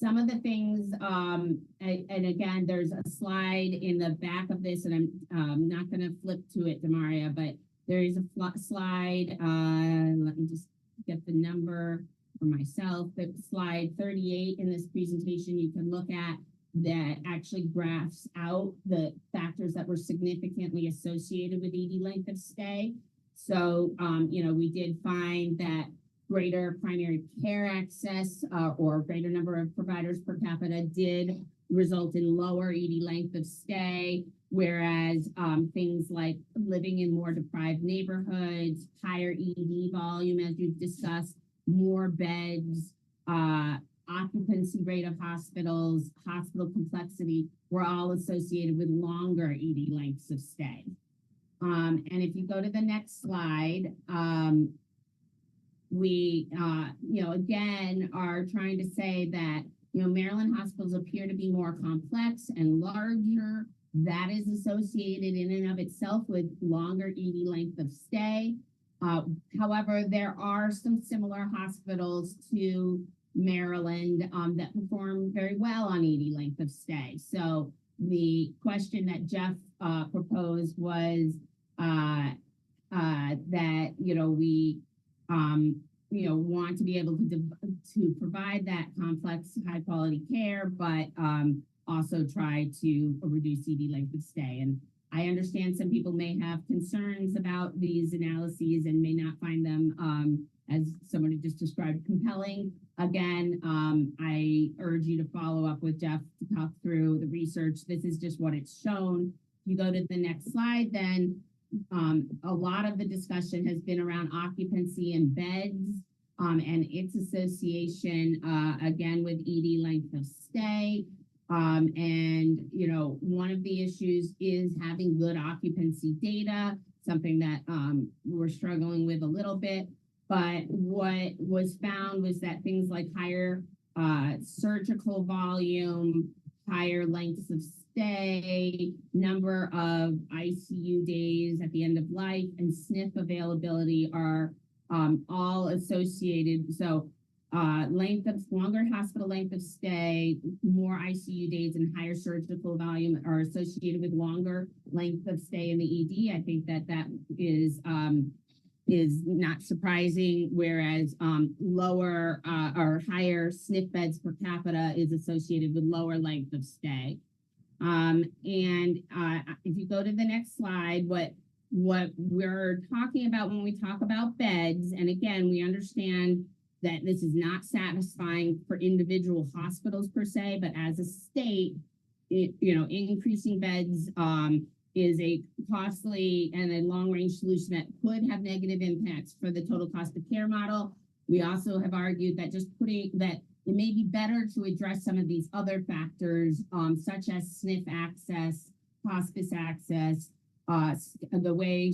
some of the things, and again, there's a slide in the back of this, and I'm not going to flip to it, Demaria, but there is a slide. Let me just get the number for myself. The slide 38 in this presentation you can look at that actually graphs out the factors that were significantly associated with ED length of stay. So, we did find that greater primary care access or greater number of providers per capita did result in lower ED length of stay, whereas things like living in more deprived neighborhoods, higher ED volume, as we've discussed, more beds, occupancy rate of hospitals, hospital complexity were all associated with longer ED lengths of stay. And if you go to the next slide, we, again, are trying to say that, Maryland hospitals appear to be more complex and larger. That is associated in and of itself with longer ED length of stay. However, there are some similar hospitals to Maryland that perform very well on ED length of stay. So the question that Jeff proposed was that, we want to be able to provide that complex, high quality care, but also try to reduce ED length of stay. And I understand some people may have concerns about these analyses and may not find them, as someone just described, compelling. Again, I urge you to follow up with Jeff to talk through the research. This is just what it's shown. If you go to the next slide, then a lot of the discussion has been around occupancy and beds and its association, again, with ED length of stay. And, one of the issues is having good occupancy data, something that we're struggling with a little bit. But what was found was that things like higher surgical volume, higher lengths of stay, number of ICU days at the end of life, and SNF availability are all associated. So longer hospital length of stay, more ICU days, and higher surgical volume are associated with longer length of stay in the ED. I think that is not surprising, whereas lower or higher SNF beds per capita is associated with lower length of stay. And if you go to the next slide, what we're talking about when we talk about beds, and again, we understand that this is not satisfying for individual hospitals per se, but as a state, increasing beds is a costly and a long-range solution that could have negative impacts for the total cost of care model. We also have argued that it may be better to address some of these other factors, such as SNF access, hospice access, the way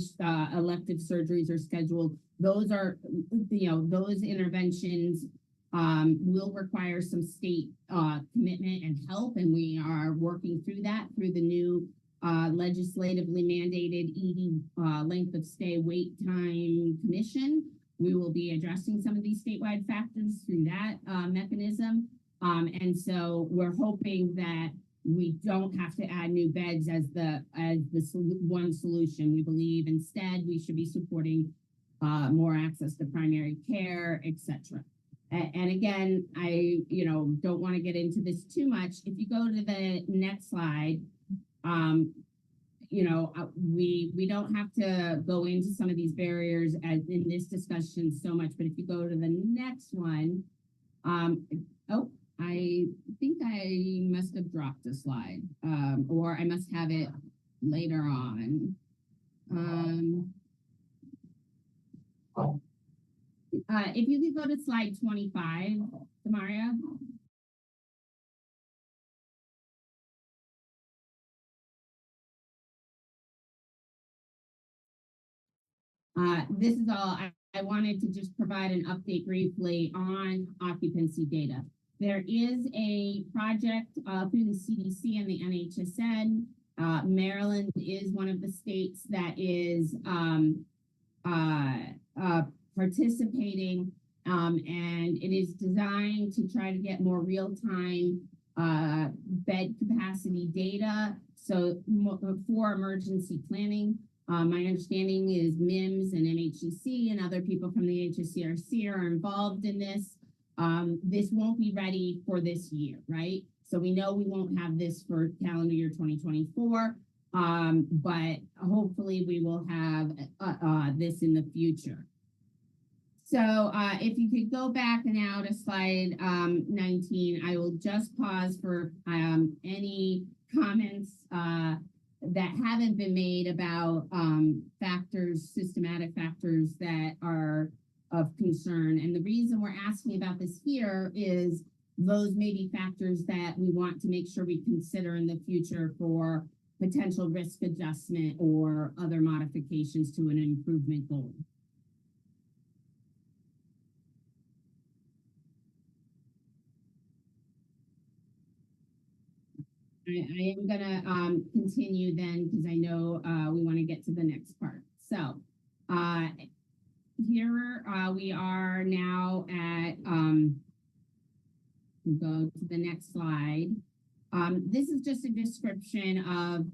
elective surgeries are scheduled. Those are, those interventions will require some state commitment and help, and we are working through that through the new legislatively mandated ED length of stay wait time commission. We will be addressing some of these statewide factors through that mechanism. And so we're hoping that we don't have to add new beds as the one solution. We believe instead we should be supporting more access to primary care, etc. And again, I don't want to get into this too much. If you go to the next slide, we don't have to go into some of these barriers as in this discussion so much, but if you go to the next one, I think I must have dropped a slide, or I must have it later on. If you could go to slide 25, Demaria. This is all. I wanted to just provide an update briefly on occupancy data. There is a project through the CDC and the NHSN. Maryland is one of the states that is participating And it is designed to try to get more real-time bed capacity data. So for emergency planning, my understanding is MIMS and MHCC and other people from the HSCRC are involved in this. This won't be ready for this year, right? So we know we won't have this for calendar year 2024, but hopefully we will have this in the future. So if you could go back now to slide 19, I will just pause for any comments that haven't been made about factors, systematic factors that are of concern. And the reason we're asking about this here is those may be factors that we want to make sure we consider in the future for potential risk adjustment or other modifications to an improvement goal. I am gonna continue then because I know we want to get to the next part. So here we are now at, go to the next slide. This is just a description of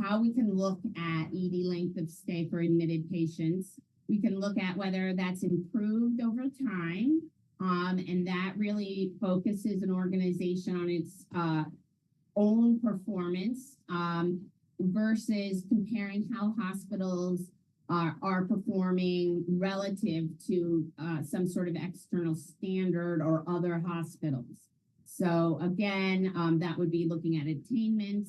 how we can look at ED length of stay for admitted patients. We can look at whether that's improved over time, and that really focuses an organization on its own performance versus comparing how hospitals are performing relative to some sort of external standard or other hospitals. So again, that would be looking at attainment.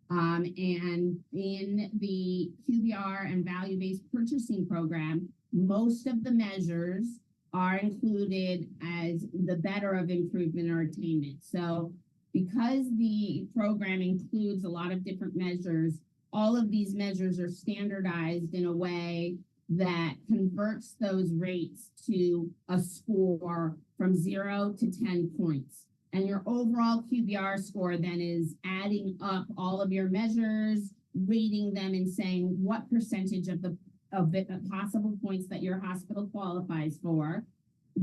And in the QBR and value-based purchasing program, most of the measures are included as the better of improvement or attainment. So because the program includes a lot of different measures, all of these measures are standardized in a way that converts those rates to a score from 0 to 10 points. And your overall QBR score then is adding up all of your measures, rating them and saying what percentage of the possible points that your hospital qualifies for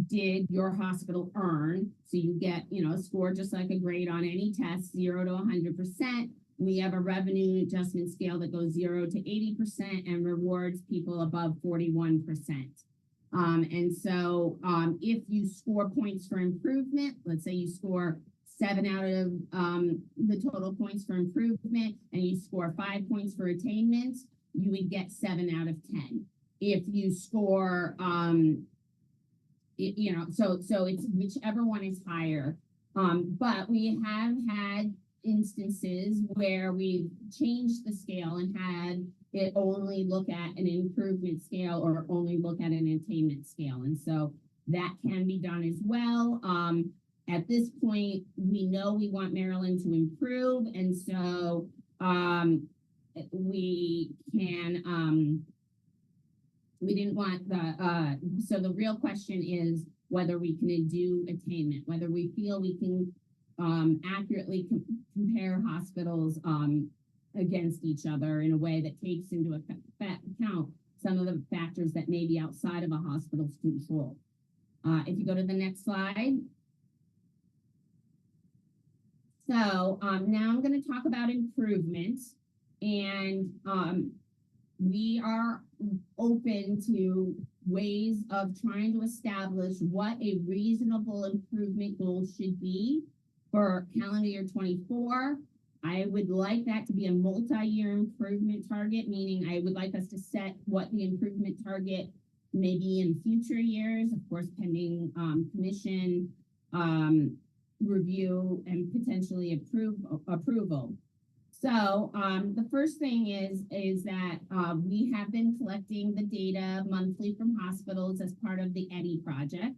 did your hospital earn. So you get, a score just like a grade on any test, 0 to 100%. We have a revenue adjustment scale that goes 0 to 80% and rewards people above 41%. And so if you score points for improvement, let's say you score 7 out of the total points for improvement and you score 5 points for attainment, you would get 7 out of 10. If you score, so it's whichever one is higher. But we have had instances where we've changed the scale and had it only look at an improvement scale or only look at an attainment scale. And so that can be done as well. At this point, we know we want Maryland to improve. And so we didn't want so the real question is whether we can do attainment, whether we feel we can accurately compare hospitals against each other in a way that takes into account some of the factors that may be outside of a hospital's control. If you go to the next slide. So now I'm going to talk about improvement, and we are open to ways of trying to establish what a reasonable improvement goal should be for calendar year 24. I would like that to be a multi-year improvement target, meaning I would like us to set what the improvement target may be in future years, of course, pending commission review and potentially approval. So the first thing is that we have been collecting the data monthly from hospitals as part of the EDI project.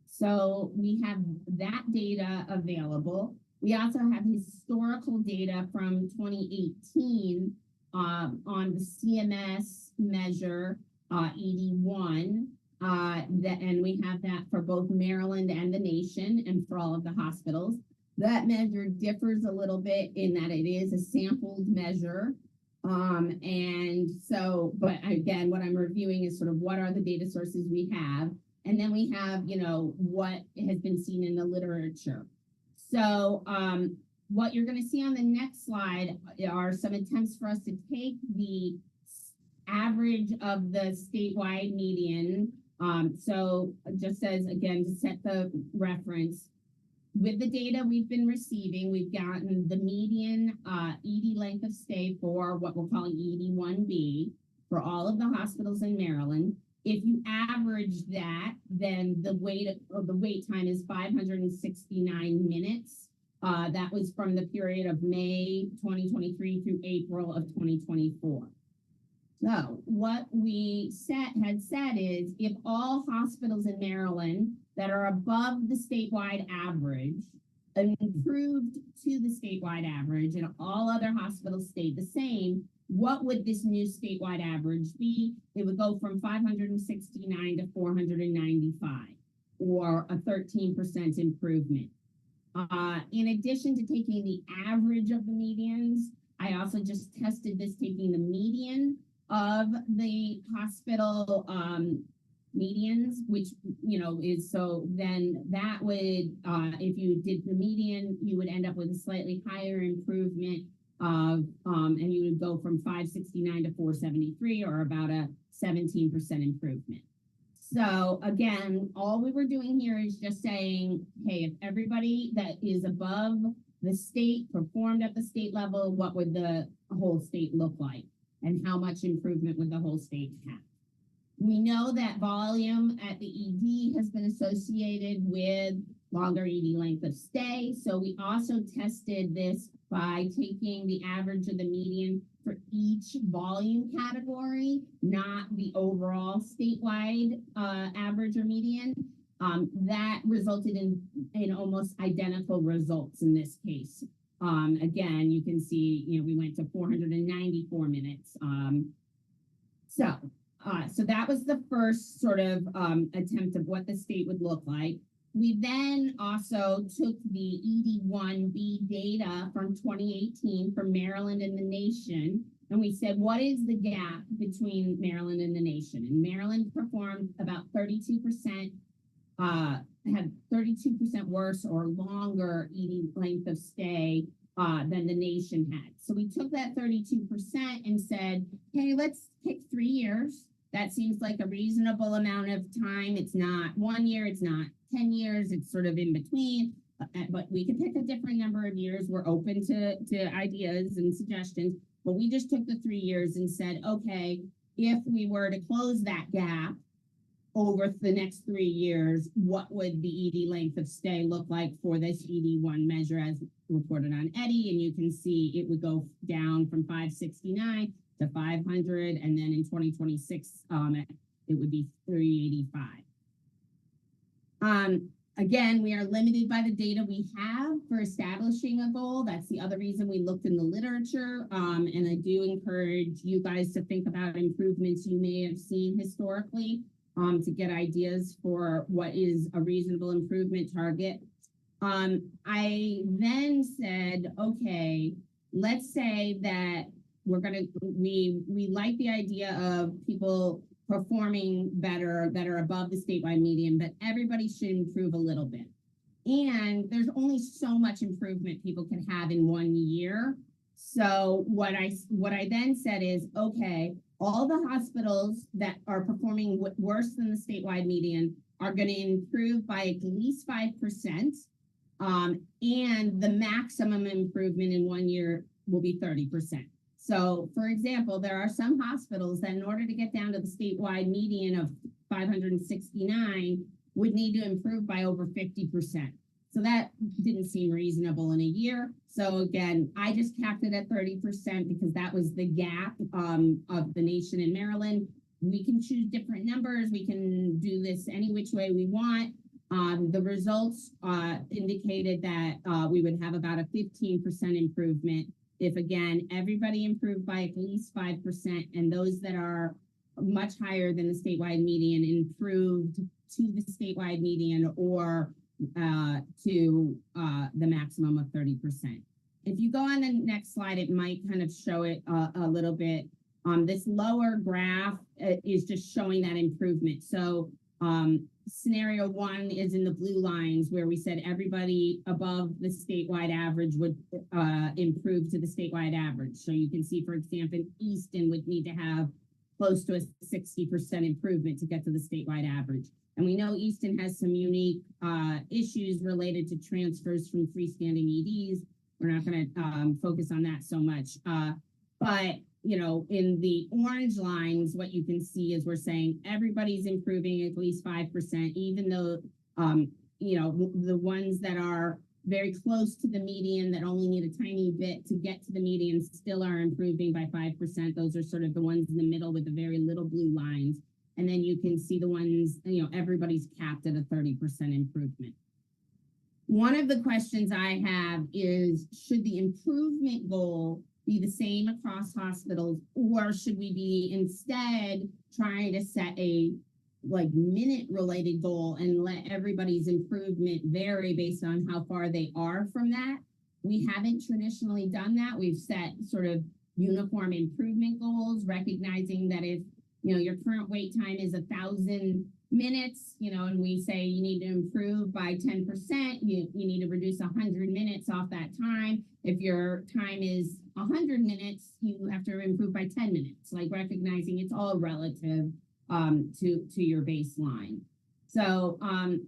So we have that data available. We also have historical data from 2018 on the CMS measure ED1, and we have that for both Maryland and the nation and for all of the hospitals. That measure differs a little bit in that it is a sampled measure. And so, but again, what I'm reviewing is sort of what are the data sources we have. And then we have, what has been seen in the literature. So what you're going to see on the next slide are some attempts for us to take the average of the statewide median. So just as, again, to set the reference, with the data we've been receiving, we've gotten the median ED length of stay for what we're calling ED1B for all of the hospitals in Maryland. If you average that, then the wait time is 569 minutes. That was from the period of May 2023 through April of 2024. So what we had said is, if all hospitals in Maryland that are above the statewide average improved to the statewide average and all other hospitals stayed the same, what would this new statewide average be? It would go from 569 to 495, or a 13% improvement. In addition to taking the average of the medians, I also just tested this taking the median of the hospital medians, which, is, so then that would, if you did the median, you would end up with a slightly higher improvement of, and you would go from 569 to 473, or about a 17% improvement. So again, all we were doing here is just saying, hey, if everybody that is above the state performed at the state level, what would the whole state look like? And how much improvement would the whole state have? We know that volume at the ED has been associated with longer ED length of stay. So we also tested this by taking the average of the median for each volume category, not the overall statewide average or median. That resulted in almost identical results in this case. Again, you can see, we went to 494 minutes. So that was the first sort of attempt of what the state would look like. We then also took the ED1B data from 2018 for Maryland and the nation, and we said, what is the gap between Maryland and the nation? And Maryland performed about 32%, had 32% worse or longer ED length of stay than the nation had. So we took that 32% and said, hey, let's pick 3 years. That seems like a reasonable amount of time. It's not 1 year, it's not 10 years, it's sort of in between, but we could pick a different number of years. We're open to ideas and suggestions, but we just took the 3 years and said, okay, if we were to close that gap over the next 3 years, what would the ED length of stay look like for this ED1 measure as reported on EDDI? And you can see it would go down from 569 to 500, and then in 2026, it would be 385. Again, we are limited by the data we have for establishing a goal. That's the other reason we looked in the literature. And I do encourage you guys to think about improvements you may have seen historically to get ideas for what is a reasonable improvement target. I then said, okay, let's say that we like the idea of people performing better that are above the statewide median, but everybody should improve a little bit. And there's only so much improvement people can have in 1 year. So what I then said is, okay, all the hospitals that are performing worse than the statewide median are going to improve by at least 5%. And the maximum improvement in 1 year will be 30%. So, for example, there are some hospitals that in order to get down to the statewide median of 569 would need to improve by over 50%. So that didn't seem reasonable in a year. So again, I just capped it at 30% because that was the gap of the nation in Maryland. We can choose different numbers. We can do this any which way we want. The results indicated that we would have about a 15% improvement if, again, everybody improved by at least 5%, and those that are much higher than the statewide median improved to the statewide median or to the maximum of 30%. If you go on the next slide, it might kind of show it a little bit. This lower graph is just showing that improvement. So scenario one is in the blue lines where we said everybody above the statewide average would improve to the statewide average. So you can see, for example, Easton would need to have close to a 60% improvement to get to the statewide average. And we know Easton has some unique issues related to transfers from freestanding EDs. We're not going to focus on that so much. But, you know, in the orange lines, what you can see is we're saying everybody's improving at least 5%, even though, you know, the ones that are very close to the median that only need a tiny bit to get to the median still are improving by 5%. Those are sort of the ones in the middle with the very little blue lines. And then you can see the ones, you know, everybody's capped at a 30% improvement. One of the questions I have is, should the improvement goal be the same across hospitals, or should we be instead trying to set a minute related goal and let everybody's improvement vary based on how far they are from that? We haven't traditionally done that. We've set sort of uniform improvement goals, recognizing that if, you know, your current wait time is 1,000 minutes, you know, and we say you need to improve by 10%, you need to reduce 100 minutes off that time. If your time is 100 minutes, you have to improve by 10 minutes, like recognizing it's all relative to your baseline. So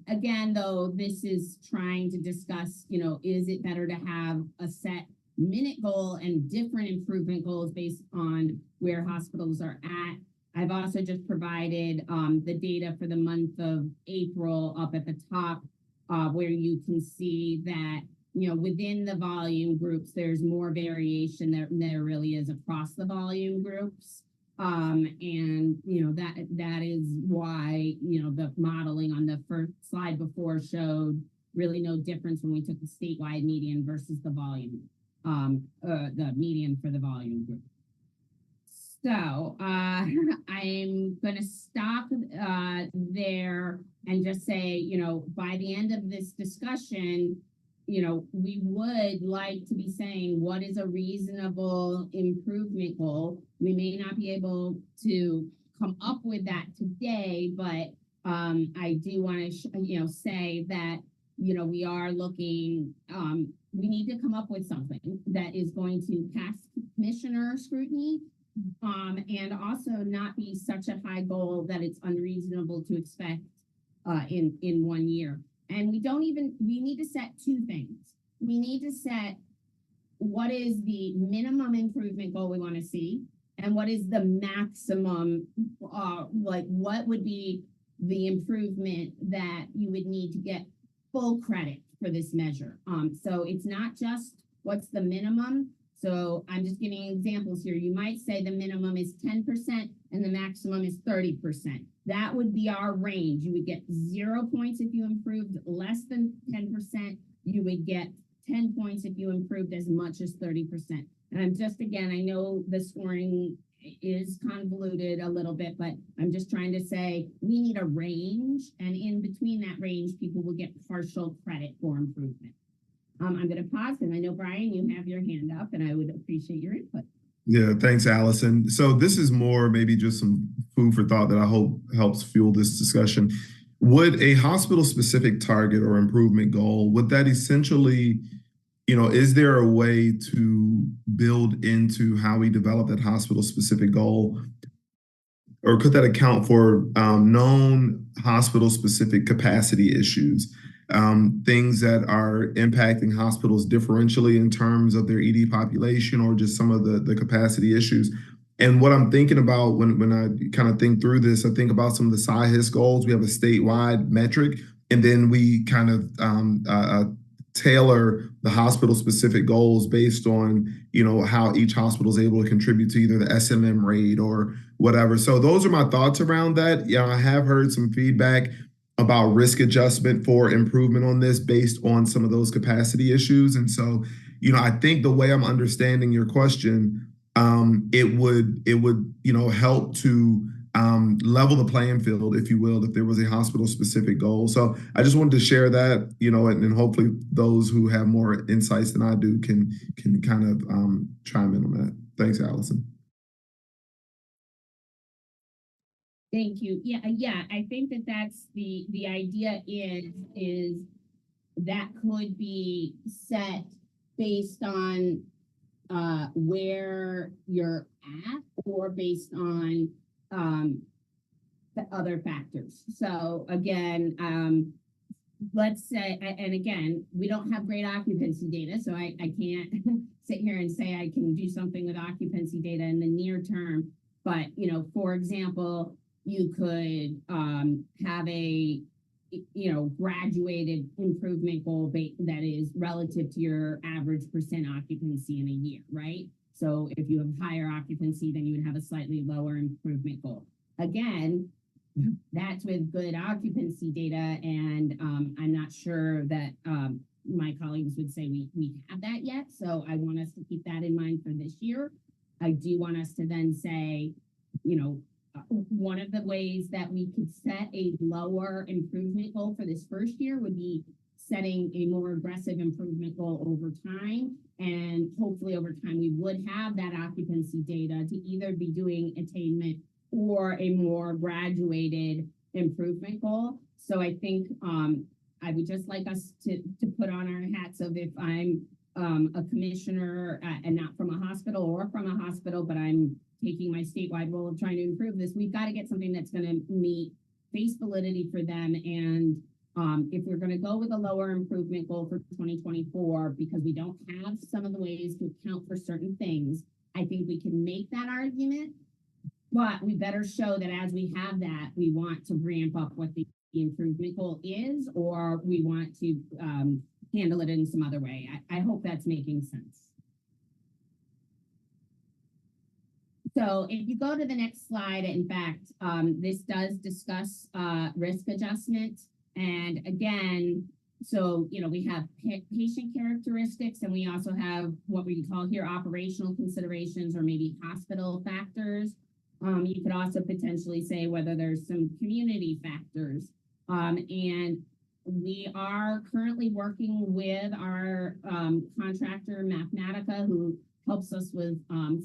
again, though, this is trying to discuss, you know, is it better to have a set minute goal and different improvement goals based on where hospitals are at? I've also just provided the data for the month of April up at the top, where you can see that, you know, within the volume groups, there's more variation than there really is across the volume groups. And, you know, that is why, you know, the modeling on the first slide before showed really no difference when we took the statewide median versus the volume, the median for the volume group. So I'm going to stop there and just say, you know, by the end of this discussion, you know, we would like to be saying what is a reasonable improvement goal. We may not be able to come up with that today, but I do want to, you know, say that, you know, we are looking, we need to come up with something that is going to pass commissioner scrutiny, and also not be such a high goal that it's unreasonable to expect in 1 year. And we need to set two things. We need to set what is the minimum improvement goal we want to see, and what is the maximum, what would be the improvement that you would need to get full credit for this measure. So it's not just what's the minimum. So I'm just giving examples here. You might say the minimum is 10% and the maximum is 30%. That would be our range. You would get 0 points if you improved less than 10%. You would get 10 points if you improved as much as 30%. And I'm just, again, I know the scoring is convoluted a little bit, but I'm just trying to say we need a range, and in between that range, people will get partial credit for improvement. I'm going to pause, and I know, Brian, you have your hand up, and I would appreciate your input. Yeah, thanks, Allison. So this is more maybe just some food for thought that I hope helps fuel this discussion. Would a hospital-specific target or improvement goal, would that essentially, you know, is there a way to build into how we develop that hospital-specific goal? Or could that account for known hospital-specific capacity issues? Things that are impacting hospitals differentially in terms of their ED population, or just some of the capacity issues. And what I'm thinking about when I kind of think through this, I think about some of the SIHIS goals. We have a statewide metric, and then we kind of tailor the hospital specific goals based on, you know, how each hospital is able to contribute to either the SMM rate or whatever. So those are my thoughts around that. Yeah, I have heard some feedback about risk adjustment for improvement on this based on some of those capacity issues. And so, you know, I think the way I'm understanding your question, it would, you know, help to level the playing field, if you will, if there was a hospital specific goal. So I just wanted to share that, you know, and hopefully those who have more insights than I do can kind of chime in on that. Thanks, Allison. Thank you. Yeah, I think that that's the idea is that could be set based on where you're at or based on the other factors. So again, let's say, and again, we don't have great occupancy data, so I can't sit here and say I can do something with occupancy data in the near term. But, for example, you could have a, graduated improvement goal that is relative to your average percent occupancy in a year, right? So if you have higher occupancy, then you would have a slightly lower improvement goal. Again, that's with good occupancy data, and I'm not sure that my colleagues would say we have that yet. So I want us to keep that in mind for this year. I do want us to then say, one of the ways that we could set a lower improvement goal for this first year would be setting a more aggressive improvement goal over time. And hopefully over time, we would have that occupancy data to either be doing attainment or a more graduated improvement goal. So I think I would just like us to put on our hats of, if I'm a commissioner and not from a hospital or from a hospital, but I'm taking my statewide role of trying to improve this, we've got to get something that's going to meet face validity for them. And if we're going to go with a lower improvement goal for 2024, because we don't have some of the ways to account for certain things, I think we can make that argument. But we better show that as we have that, we want to ramp up what the improvement goal is, or we want to handle it in some other way. I hope that's making sense. So if you go to the next slide, in fact, this does discuss risk adjustment. And again, so, we have patient characteristics, and we also have what we call here operational considerations, or maybe hospital factors. You could also potentially say whether there's some community factors. And we are currently working with our contractor, Mathematica, who helps us with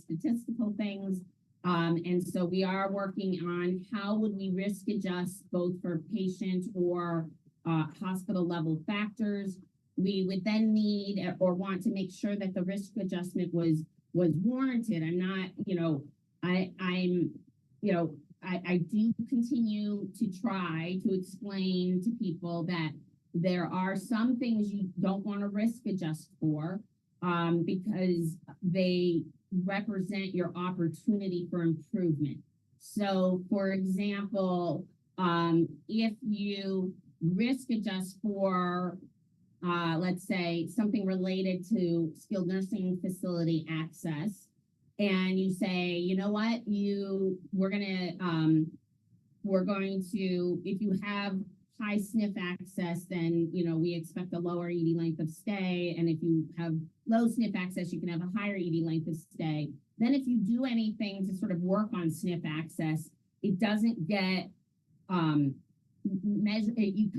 statistical things. And so we are working on how would we risk adjust both for patient or hospital level factors. We would then need or want to make sure that the risk adjustment was warranted. I'm not, I do continue to try to explain to people that there are some things you don't want to risk adjust for because they represent your opportunity for improvement. So, for example, if you risk adjust for, let's say, something related to skilled nursing facility access, and you say, you know what, we're going to, if you have high SNF access, then, we expect a lower ED length of stay. And if you have low SNF access, you can have a higher ED length of stay. Then if you do anything to sort of work on SNF access, it doesn't get measured. You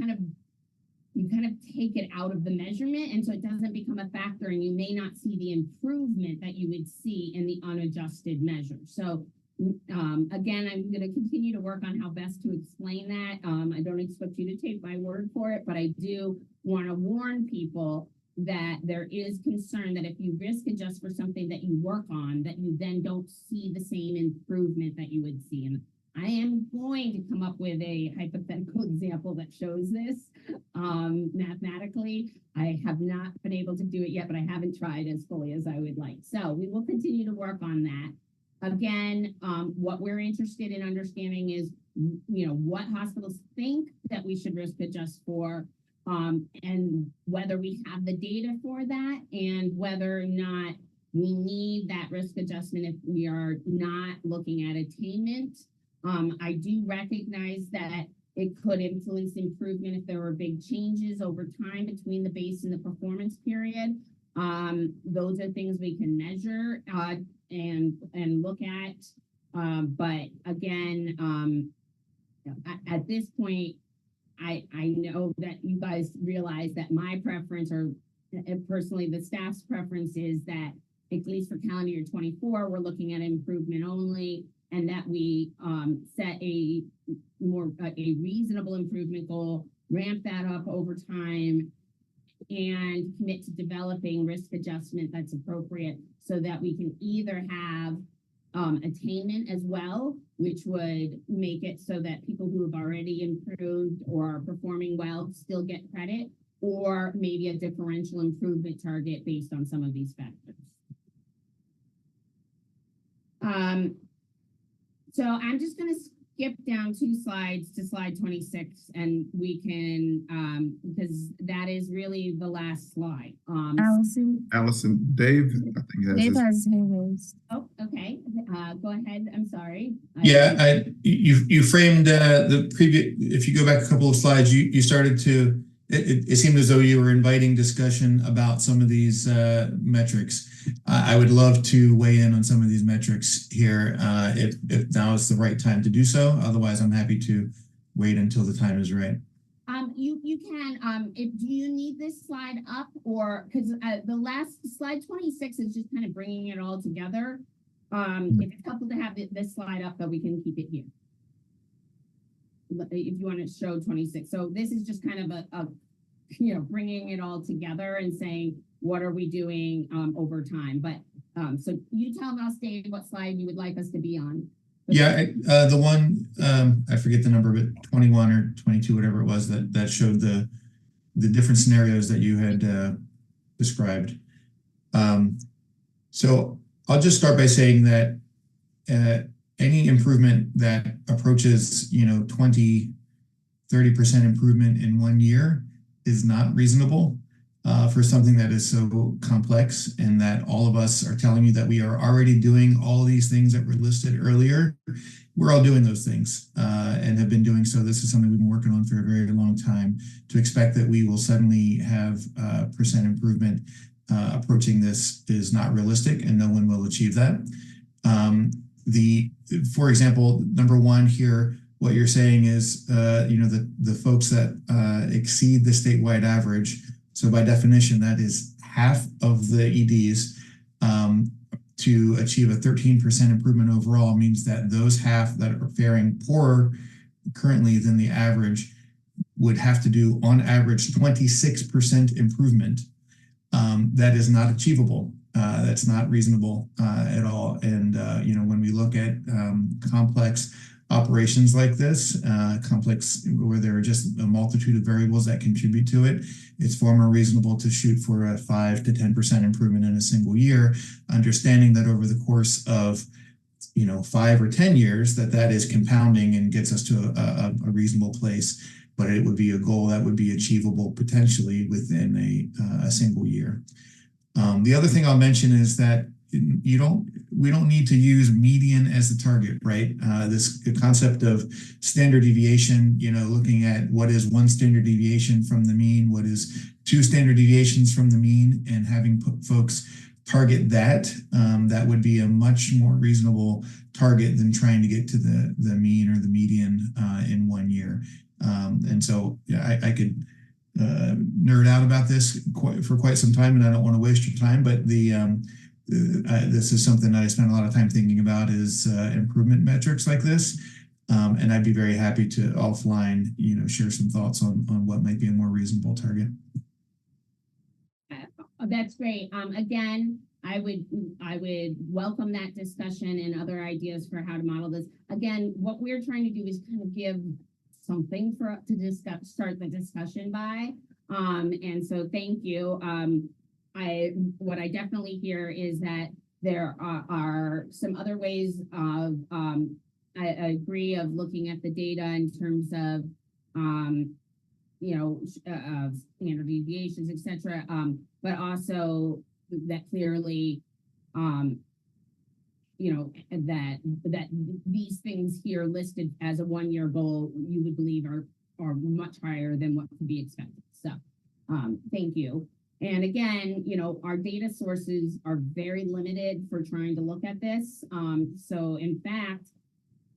kind of take it out of the measurement, and so it doesn't become a factor, and you may not see the improvement that you would see in the unadjusted measure. So again, I'm going to continue to work on how best to explain that. I don't expect you to take my word for it, but I do want to warn people that there is concern that if you risk adjust for something that you work on, that you then don't see the same improvement that you would see. And I am going to come up with a hypothetical example that shows this mathematically. I have not been able to do it yet, but I haven't tried as fully as I would like. So we will continue to work on that. Again, what we're interested in understanding is, what hospitals think that we should risk adjust for, and whether we have the data for that, and whether or not we need that risk adjustment if we are not looking at attainment. I do recognize that it could influence improvement if there were big changes over time between the base and the performance period. Those are things we can measure and look at. But again, at this point, I know that you guys realize that my preference, or personally the staff's preference, is that at least for calendar year 24, we're looking at improvement only, and that we set a reasonable improvement goal, ramp that up over time, and commit to developing risk adjustment that's appropriate so that we can either have attainment as well, which would make it so that people who have already improved or are performing well still get credit, or maybe a differential improvement target based on some of these factors. So I'm just going to skip down 2 slides to slide 26, and we can, because that is really the last slide. Allison, Dave, I think has Dave his. has hand raised. Oh, okay. Go ahead. I'm sorry. Yeah, you framed the previous. If you go back a couple of slides, you started to. It seemed as though you were inviting discussion about some of these metrics. I would love to weigh in on some of these metrics here if now is the right time to do so. Otherwise, I'm happy to wait until the time is right. You can. Do you need this slide up, or because the last slide 26 is just kind of bringing it all together. If it's helpful to have this slide up, but we can keep it here. If you want to show 26. So this is just kind of a bringing it all together and saying, what are we doing over time? But so you tell us, Dave, what slide you would like us to be on. Yeah, the one, I forget the number, but 21 or 22, whatever it was, that showed the different scenarios that you had described. So I'll just start by saying that any improvement that approaches, 20, 30% improvement in 1 year is not reasonable for something that is so complex, and that all of us are telling you that we are already doing all these things that were listed earlier. We're all doing those things and have been doing so. This is something we've been working on for a very long time. To expect that we will suddenly have percent improvement approaching this is not realistic, and no one will achieve that. For example, number 1 here, what you're saying is, the folks that exceed the statewide average. So by definition, that is half of the EDs. To achieve a 13% improvement overall means that those half that are faring poorer currently than the average would have to do, on average, 26% improvement. That is not achievable. That's not reasonable at all. And, when we look at complex operations like this, complex where there are just a multitude of variables that contribute to it, it's far more reasonable to shoot for a 5 to 10% improvement in a single year, understanding that over the course of 5 or 10 years, that is compounding and gets us to a reasonable place. But it would be a goal that would be achievable potentially within a single year. The other thing I'll mention is that we don't need to use median as the target, right? This concept of standard deviation, looking at what is 1 standard deviation from the mean, what is 2 standard deviations from the mean, and having folks target that, that would be a much more reasonable target than trying to get to the mean or the median in 1 year. And so I could nerd out about this for quite some time, and I don't want to waste your time, but this is something that I spend a lot of time thinking about, is improvement metrics like this. And I'd be very happy to offline, share some thoughts on what might be a more reasonable target. That's great. Again, I would welcome that discussion and other ideas for how to model this. Again, what we're trying to do is kind of give something to start the discussion by. And so thank you. What I definitely hear is that there are some other ways of, I agree, of looking at the data in terms of, standard deviations, etc. But also that clearly, that these things here listed as a 1-year goal, you would believe are much higher than what could be expected. So thank you. And again, our data sources are very limited for trying to look at this. So in fact,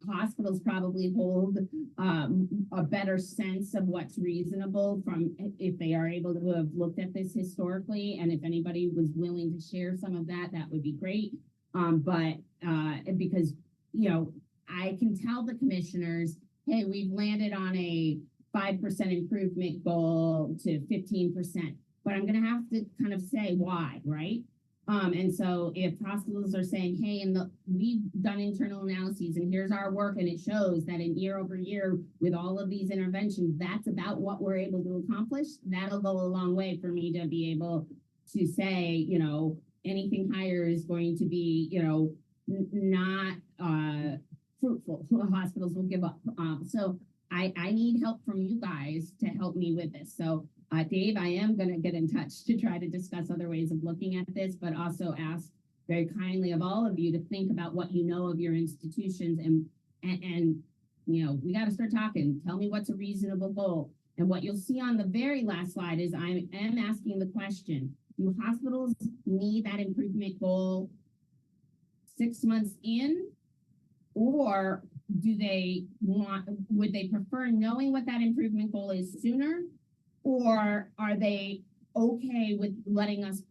hospitals probably hold a better sense of what's reasonable from if they are able to have looked at this historically. And if anybody was willing to share some of that, that would be great. But because, you know, I can tell the commissioners, hey, we've landed on a 5% improvement goal to 15%, but I'm going to have to kind of say why, right? And so if hospitals are saying, hey, we've done internal analyses and here's our work, and it shows that in year over year with all of these interventions, that's about what we're able to accomplish, that'll go a long way for me to be able to say, you know, anything higher is going to be, you know, not fruitful. Hospitals will give up. So I need help from you guys to help me with this. So Dave, I am going to get in touch to try to discuss other ways of looking at this, but also ask very kindly of all of you to think about what you know of your institutions and you know, we got to start talking. Tell me what's a reasonable goal. And what you'll see on the very last slide is I am asking the question, do hospitals need that improvement goal 6 months in, or would they prefer knowing what that improvement goal is sooner? Or are they okay with letting us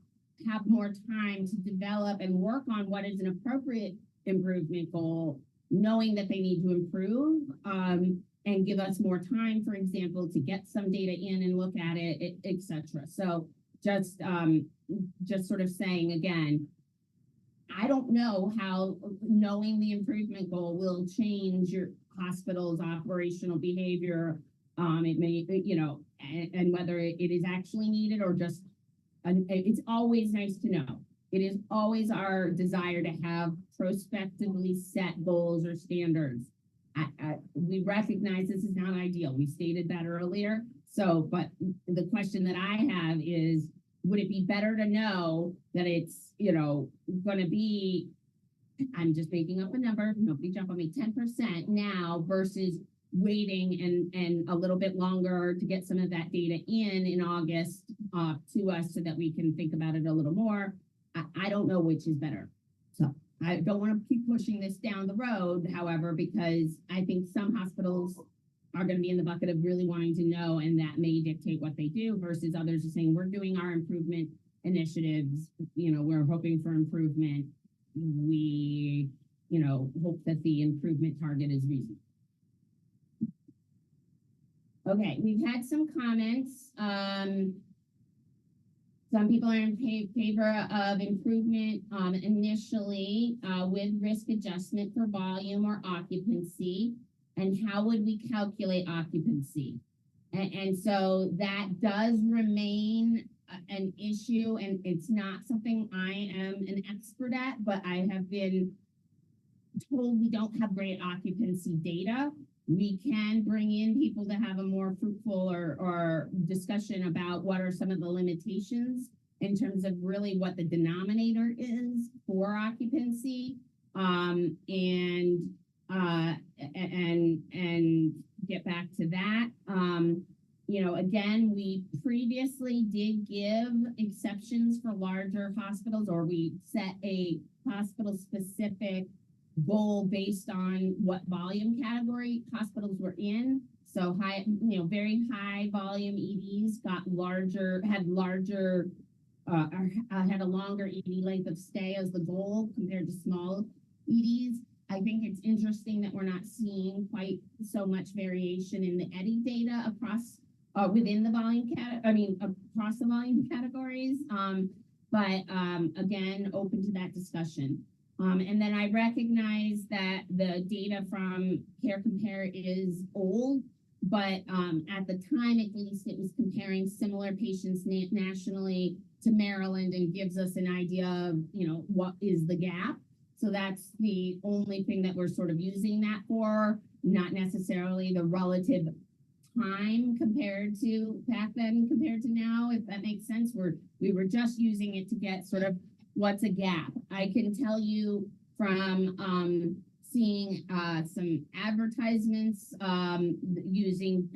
have more time to develop and work on what is an appropriate improvement goal, knowing that they need to improve, and give us more time, for example, to get some data in and look at it, et cetera. So just sort of saying again, I don't know how knowing the improvement goal will change your hospital's operational behavior. It may, you know, and whether it is actually needed or just, it's always nice to know. It is always our desire to have prospectively set goals or standards. We recognize this is not ideal. We stated that earlier. So, but the question that I have is, would it be better to know that it's, you know, going to be, I'm just making up a number, nobody jump on me, 10% now versus waiting and a little bit longer to get some of that data in August to us so that we can think about it a little more. I don't know which is better. So I don't want to keep pushing this down the road, however, because I think some hospitals are going to be in the bucket of really wanting to know, and that may dictate what they do versus others are saying, we're doing our improvement initiatives, you know, we're hoping for improvement. We, you know, hope that the improvement target is reasonable. Okay, we've had some comments. Some people are in favor of improvement initially with risk adjustment for volume or occupancy. And how would we calculate occupancy? And so that does remain an issue, and it's not something I am an expert at, but I have been told we don't have great occupancy data. We can bring in people to have a more fruitful or discussion about what are some of the limitations in terms of really what the denominator is for occupancy, and get back to that. You know, again, we previously did give exceptions for larger hospitals, or we set a hospital specific goal based on what volume category hospitals were in. So high, you know, very high volume EDs got larger, had a longer ED length of stay as the goal compared to small EDs. I think it's interesting that we're not seeing quite so much variation in the EDI data across within the volume across the volume categories. But again, open to that discussion. And then I recognize that the data from CareCompare is old, but at the time, at least, it was comparing similar patients nationally to Maryland and gives us an idea of, you know, what is the gap. So that's the only thing that we're sort of using that for, not necessarily the relative time compared to back then compared to now, if that makes sense. We were just using it to get sort of what's a gap. I can tell you from seeing some advertisements using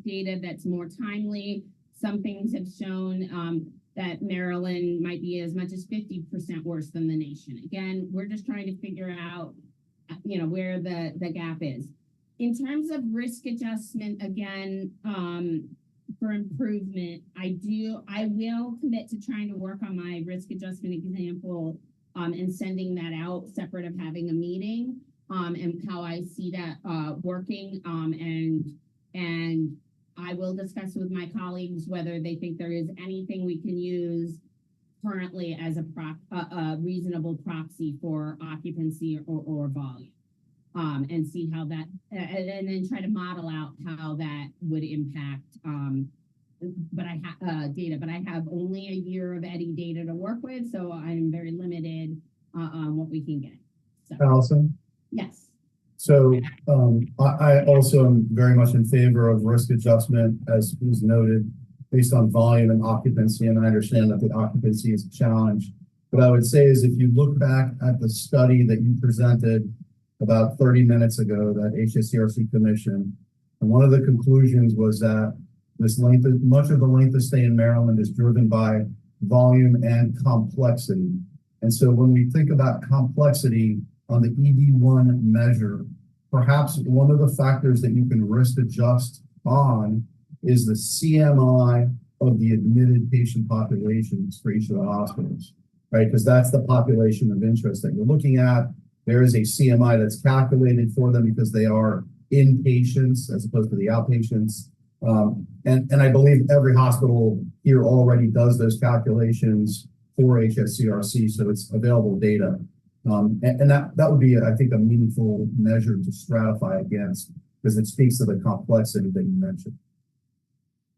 data that's more timely. Some things have shown that Maryland might be as much as 50% worse than the nation. Again, we're just trying to figure out where the gap is. In terms of risk adjustment, again, for improvement, I will commit to trying to work on my risk adjustment example and sending that out separate of having a meeting and how I see that working. And I will discuss with my colleagues whether they think there is anything we can use currently as a reasonable proxy for occupancy or volume. And see how that, and then try to model out how that would impact data. But I have only a year of EDDI data to work with, so I'm very limited on what we can get. So, Allison? yes. So I also am very much in favor of risk adjustment, as was noted, based on volume and occupancy. And I understand that the occupancy is a challenge. What I would say is if you look back at the study that you presented about 30 minutes ago, that HSCRC commission, and one of the conclusions was that much of the length of stay in Maryland is driven by volume and complexity. And so when we think about complexity on the ED1 measure, perhaps one of the factors that you can risk adjust on is the CMI of the admitted patient populations for each of the hospitals, right? Because that's the population of interest that you're looking at. There is a CMI that's calculated for them because they are inpatients as opposed to the outpatients. And I believe every hospital here already does those calculations for HSCRC, so it's available data. And that would be, I think, a meaningful measure to stratify against because it speaks to the complexity that you mentioned.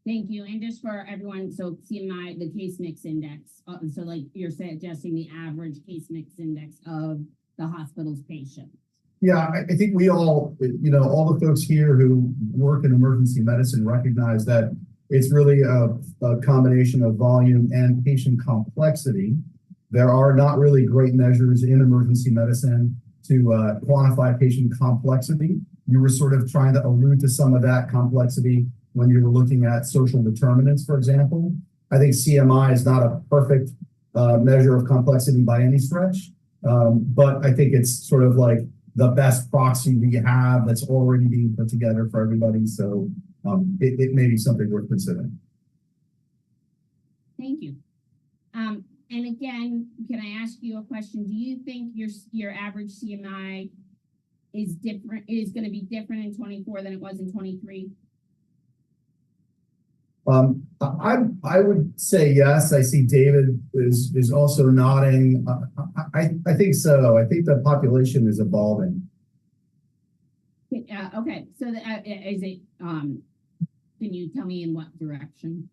Thank you. And just for everyone, so CMI, the case mix index. So like you're suggesting the average case mix index of the hospital's patients. Yeah, I think we all, all the folks here who work in emergency medicine recognize that it's really a combination of volume and patient complexity. There are not really great measures in emergency medicine to quantify patient complexity. You were sort of trying to allude to some of that complexity when you were looking at social determinants, for example. I think CMI is not a perfect measure of complexity by any stretch, but I think it's sort of like the best proxy we have that's already being put together for everybody. So it may be something worth considering. Thank you. And again, can I ask you a question? Do you think your average CMI is going to be different in 24 than it was in 23? I would say yes. I see David is also nodding. I think so. I think the population is evolving. Okay. So is it? Can you tell me in what direction?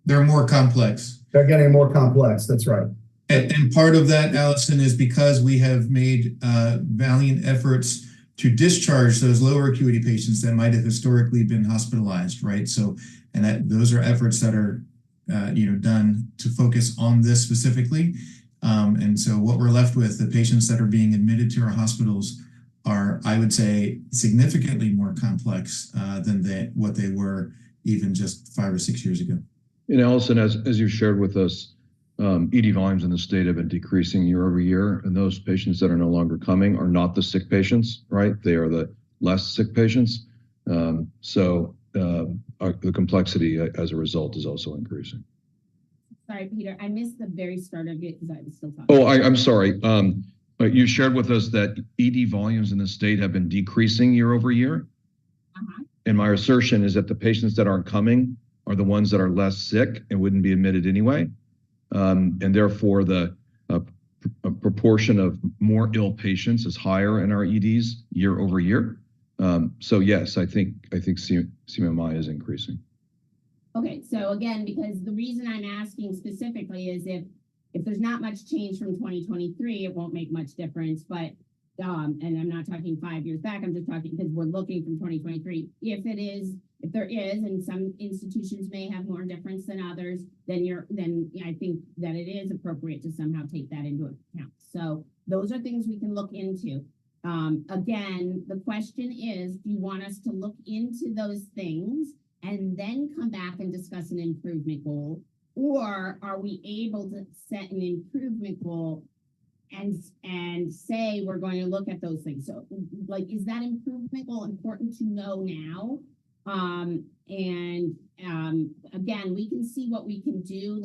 They're more complex. They're getting more complex. That's right. And part of that, Allison, is because we have made valiant efforts to discharge those lower acuity patients that might have historically been hospitalized, right? So, and those are efforts that are, done to focus on this specifically. And so what we're left with, the patients that are being admitted to our hospitals are, I would say, significantly more complex than what they were even just 5 or 6 years ago. And Allison, as you shared with us, ED volumes in the state have been decreasing year over year, and those patients that are no longer coming are not the sick patients, right? They are the less sick patients. So the complexity as a result is also increasing. Sorry, Peter, I missed the very start of it because I was still talking. Oh, I'm sorry. You shared with us that ED volumes in the state have been decreasing year over year. And my assertion is that the patients that aren't coming are the ones that are less sick and wouldn't be admitted anyway. And therefore, the proportion of more ill patients is higher in our EDs year over year. So yes, I think CMI is increasing. Okay, so again, because the reason I'm asking specifically is if there's not much change from 2023, it won't make much difference. But and I'm not talking 5 years back. I'm just talking because we're looking from 2023. If there is, and some institutions may have more difference than others, then I think that it is appropriate to somehow take that into account. So those are things we can look into. Again, the question is, do you want us to look into those things and then come back and discuss an improvement goal? Or are we able to set an improvement goal and say we're going to look at those things. So like, is that improvement goal important to know now? Again, we can see what we can do.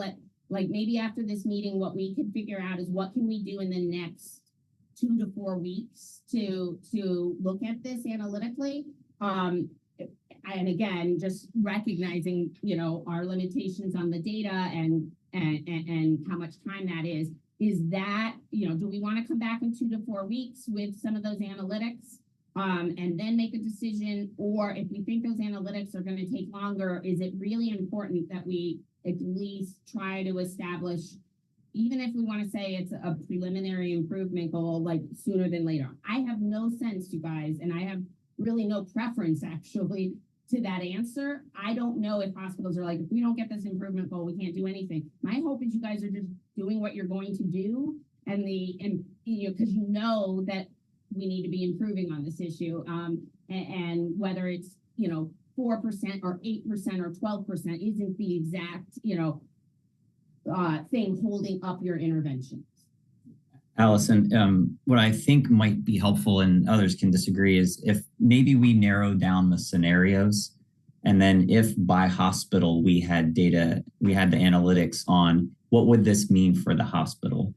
Like maybe after this meeting, what we could figure out is what can we do in the next 2 to 4 weeks to look at this analytically. And again, just recognizing, you know, our limitations on the data and how much time that is that, you know, do we want to come back in 2 to 4 weeks with some of those analytics and then make a decision? Or if we think those analytics are going to take longer, is it really important that we at least try to establish, even if we want to say it's a preliminary improvement goal, like sooner than later? I have no sense, you guys, and I have really no preference actually to that answer. I don't know if hospitals are like, if we don't get this improvement goal, we can't do anything. My hope is you guys are just doing what you're going to do, and you know, because you know that we need to be improving on this issue, and whether it's, you know, 4% or 8% or 12% isn't the exact, you know, thing holding up your interventions. Allison, what I think might be helpful, and others can disagree, is if maybe we narrow down the scenarios, and then if by hospital we had data, we had the analytics on what would this mean for the hospital.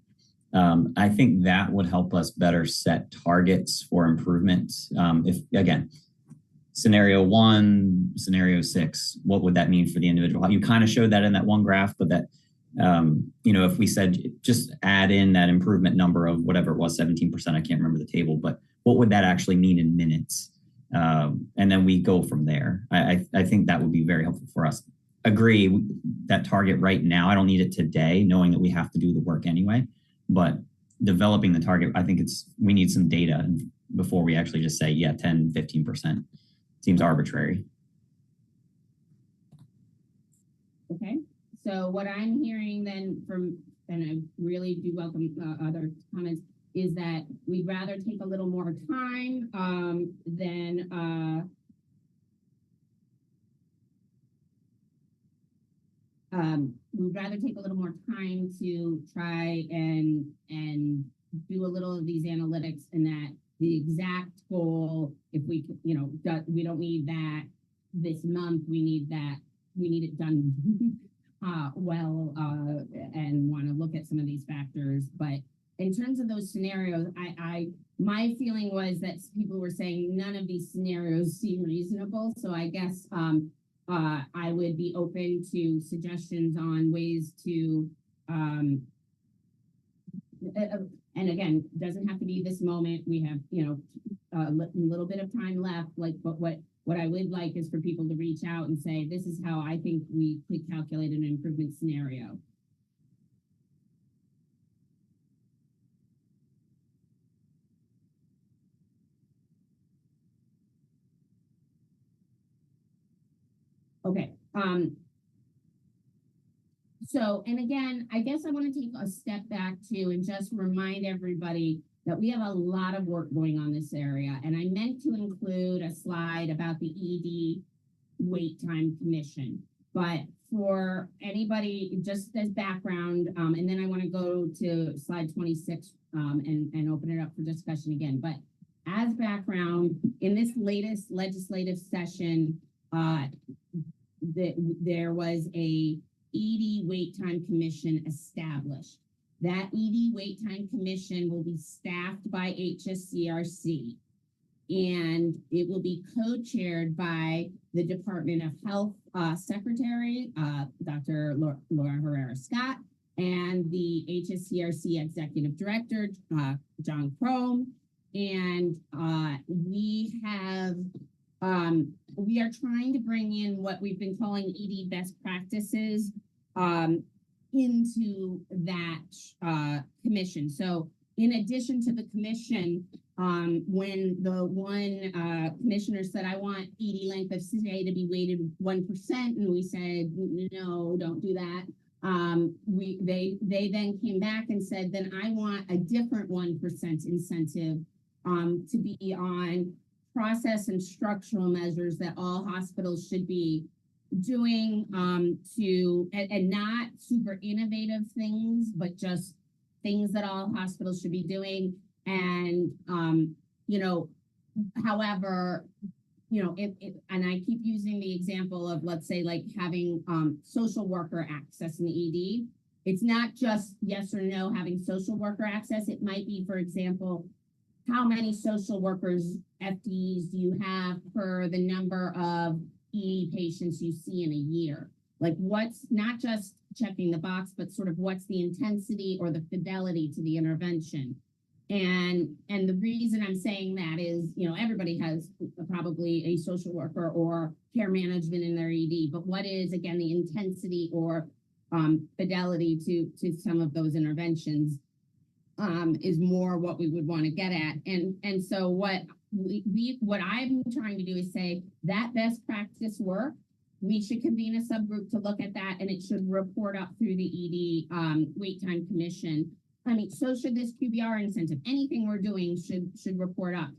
I think that would help us better set targets for improvements. If, again, scenario 1, scenario 6, what would that mean for the individual? You kind of showed that in that one graph, but that, you know, if we said just add in that improvement number of whatever it was, 17%, I can't remember the table, but what would that actually mean in minutes? And then we go from there. I think that would be very helpful for us. Agree that target right now, I don't need it today, knowing that we have to do the work anyway, but developing the target, I think we need some data before we actually just say, yeah, 10, 15%. Seems arbitrary. Okay. So what I'm hearing then from, and I really do welcome other comments, is that we'd rather take a little more time we'd rather take a little more time to try and do a little of these analytics, and that the exact goal, if we, you know, we don't need that this month, we need it done well, and want to look at some of these factors. But in terms of those scenarios, my feeling was that people were saying none of these scenarios seem reasonable. So I guess I would be open to suggestions on ways to, and again, doesn't have to be this moment. We have, you know, a little bit of time left. Like, but what I would like is for people to reach out and say, this is how I think we could calculate an improvement scenario. Okay. So, and again, I guess I want to take a step back too and just remind everybody that we have a lot of work going on this area. And I meant to include a slide about the ED Wait Time Commission. But for anybody, just as background, and then I want to go to slide 26 and open it up for discussion again. But as background, in this latest legislative session, there was a ED Wait Time Commission established. That ED Wait Time Commission will be staffed by HSCRC, and it will be co-chaired by the Department of Health Secretary, Dr. Laura Herrera-Scott, and the HSCRC Executive Director, John Crome. And we are trying to bring in what we've been calling ED best practices into that commission. So in addition to the commission, when the one commissioner said, I want ED length of stay to be weighted 1%, and we said, no, don't do that. They then came back and said, then I want a different 1% incentive to be on process and structural measures that all hospitals should be doing and not super innovative things, but just things that all hospitals should be doing. And, you know, however, you know, and I keep using the example of, let's say, like having social worker access in the ED. It's not just yes or no having social worker access. It might be, for example, how many social workers, FTEs, do you have per the number of ED patients you see in a year? Like, what's not just checking the box, but sort of what's the intensity or the fidelity to the intervention? And the reason I'm saying that is, you know, everybody has probably a social worker or care management in their ED, but what is, again, the intensity or fidelity to some of those interventions is more what we would want to get at. And so what I'm trying to do is say that best practice work, we should convene a subgroup to look at that, and it should report up through the ED wait time commission. I mean, so should this QBR incentive. Anything we're doing should report up.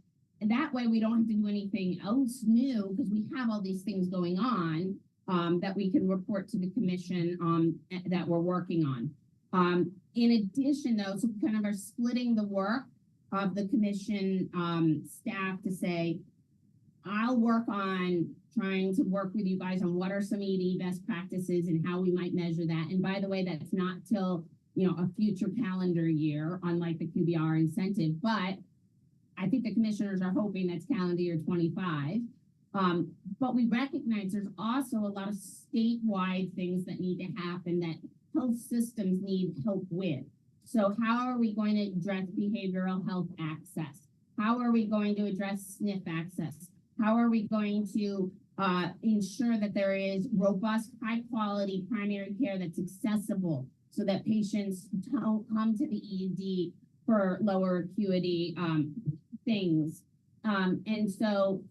And that way we don't have to do anything else new, because we have all these things going on that we can report to the commission that we're working on. In addition, though, so we kind of are splitting the work of the commission staff to say, I'll work on trying to work with you guys on what are some ED best practices and how we might measure that. And by the way, that's not till, you know, a future calendar year, unlike the QBR incentive, but I think the commissioners are hoping that's calendar year 25. But we recognize there's also a lot of statewide things that need to happen that health systems need help with. So how are we going to address behavioral health access? How are we going to address SNF access? How are we going to ensure that there is robust, high quality primary care that's accessible so that patients don't come to the ED for lower acuity things? And so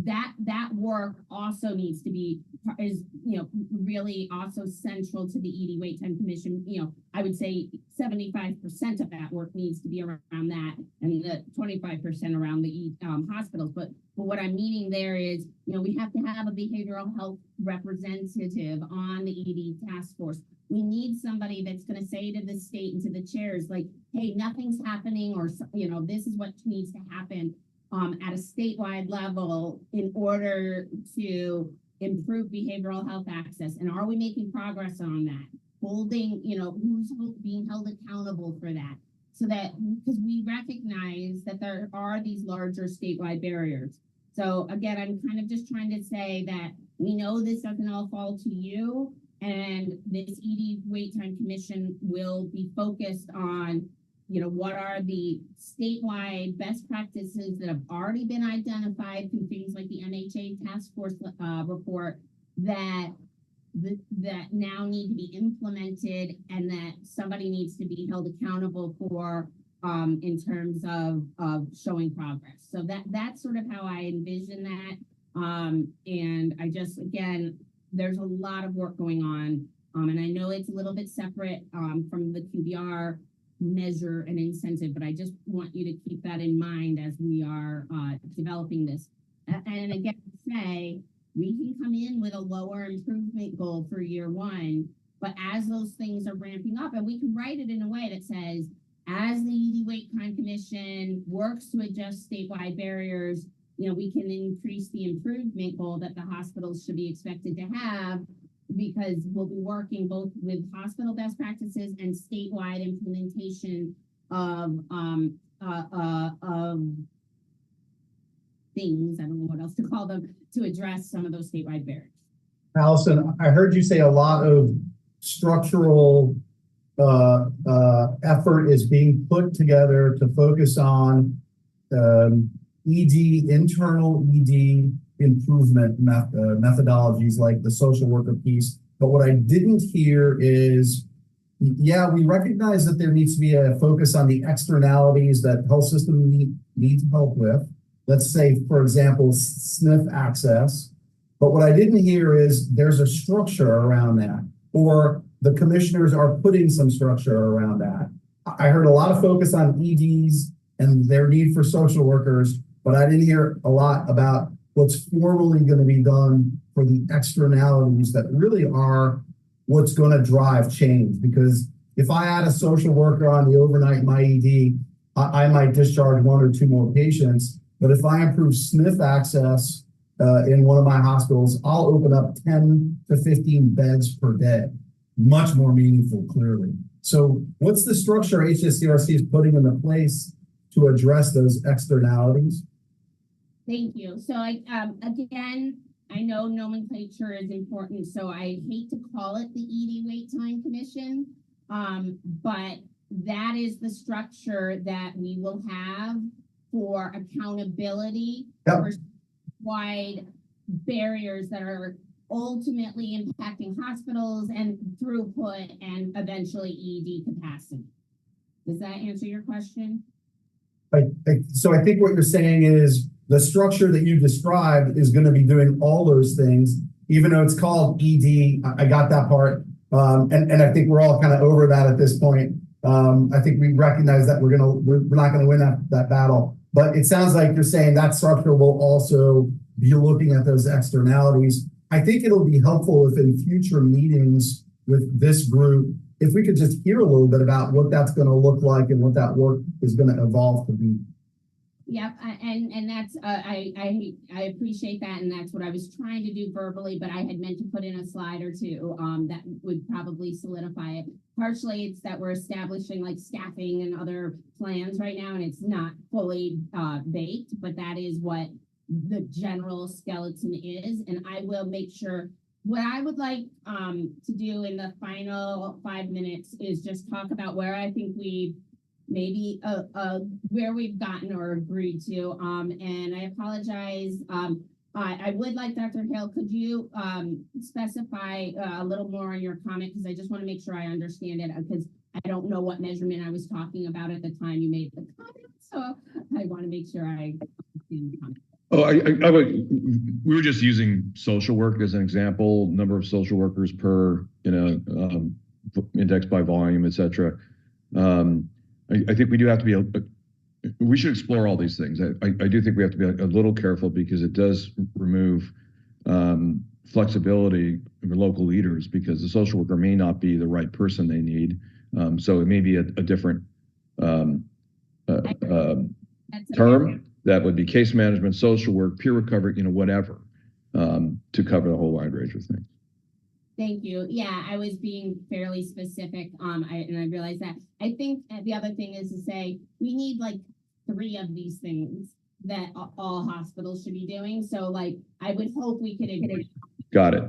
that work also needs to be, is, you know, really also central to the ED wait time commission. You know, I would say 75% of that work needs to be around that, and the 25% around the hospitals. But what I'm meaning there is, you know, we have to have a behavioral health representative on the ED task force. We need somebody that's going to say to the state and to the chairs, like, hey, nothing's happening, or, you know, this is what needs to happen at a statewide level in order to improve behavioral health access. And are we making progress on that? Holding, you know, who's being held accountable for that? So that, because we recognize that there are these larger statewide barriers. So again, I'm kind of just trying to say that we know this doesn't all fall to you, and this ED wait time commission will be focused on, you know, what are the statewide best practices that have already been identified through things like the MHA task force report that now need to be implemented, and that somebody needs to be held accountable for in terms of showing progress. So that's sort of how I envision that. And I just, again, there's a lot of work going on. And I know it's a little bit separate from the QBR measure and incentive, but I just want you to keep that in mind as we are developing this. And again, say we can come in with a lower improvement goal for year one, but as those things are ramping up, and we can write it in a way that says, as the ED wait time commission works to adjust statewide barriers, you know, we can increase the improvement goal that the hospitals should be expected to have, because we'll be working both with hospital best practices and statewide implementation of things, I don't know what else to call them, to address some of those statewide barriers. Allison, I heard you say a lot of structural effort is being put together to focus on internal ED improvement methodologies like the social worker piece. But what I didn't hear is, yeah, we recognize that there needs to be a focus on the externalities that health systems need help with. Let's say, for example, SNF access. But what I didn't hear is there's a structure around that, or the commissioners are putting some structure around that. I heard a lot of focus on EDs and their need for social workers, but I didn't hear a lot about what's formally going to be done for the externalities that really are what's going to drive change. Because if I add a social worker on the overnight in my ED, I might discharge 1 or 2 more patients. But if I improve SNF access in one of my hospitals, I'll open up 10 to 15 beds per day. Much more meaningful, clearly. So what's the structure HSCRC is putting into place to address those externalities? Thank you. So again, I know nomenclature is important, so I hate to call it the ED Wait Time Commission, but that is the structure that we will have for accountability for wide barriers that are ultimately impacting hospitals and throughput and eventually ED capacity. Does that answer your question? So I think what you're saying is the structure that you described is going to be doing all those things, even though it's called ED. I got that part. And I think we're all kind of over that at this point. I think we recognize that we're not going to win that battle. But it sounds like you're saying that structure will also be looking at those externalities. I think it'll be helpful if in future meetings with this group, if we could just hear a little bit about what that's going to look like and what that work is going to evolve to be. Yep, and that's I appreciate that, and that's what I was trying to do verbally, but I had meant to put in a slide or two that would probably solidify it. Partially, it's that we're establishing like staffing and other plans right now, and it's not fully baked, but that is what the general skeleton is, and I will make sure. What I would like to do in the final 5 minutes is just talk about where I think we maybe where we've gotten or agreed to. And I apologize. I would like Dr. Hill, could you specify a little more on your comment? Because I just want to make sure I understand it, because I don't know what measurement I was talking about at the time you made the comment. So I want to make sure I understand the comment. Oh, I would. We were just using social work as an example. Number of social workers per, index by volume, et cetera. I think we do have to be. We should explore all these things. I do think we have to be a little careful, because it does remove flexibility for local leaders, because the social worker may not be the right person they need. So it may be a different term. That would be case management, social work, peer recovery, whatever, to cover the whole wide range of things. Thank you. Yeah, I was being fairly specific. And I realized that. I think the other thing is to say we need like 3 of these things that all hospitals should be doing. So like, I would hope we could agree. Got it.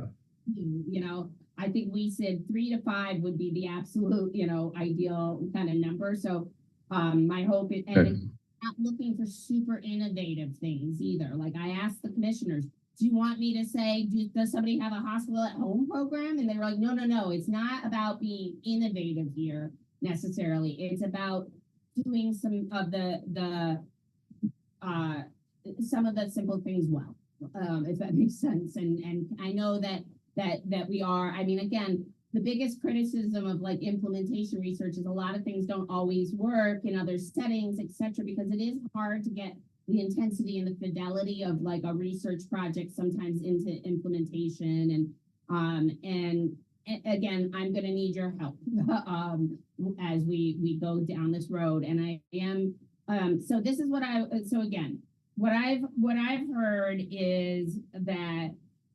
I think we said 3 to 5 would be the absolute, ideal kind of number. So my hope is, and not looking for super innovative things either. Like I asked the commissioners, do you want me to say, does somebody have a hospital at home program? And they were like, no, it's not about being innovative here necessarily. It's about doing some of the simple things well, if that makes sense. And I know that we are, I mean, again, the biggest criticism of like implementation research is a lot of things don't always work in other settings, et cetera, because it is hard to get the intensity and the fidelity of like a research project sometimes into implementation. And again, I'm going to need your help as we go down this road. And I am, so this is what again, what I've heard is that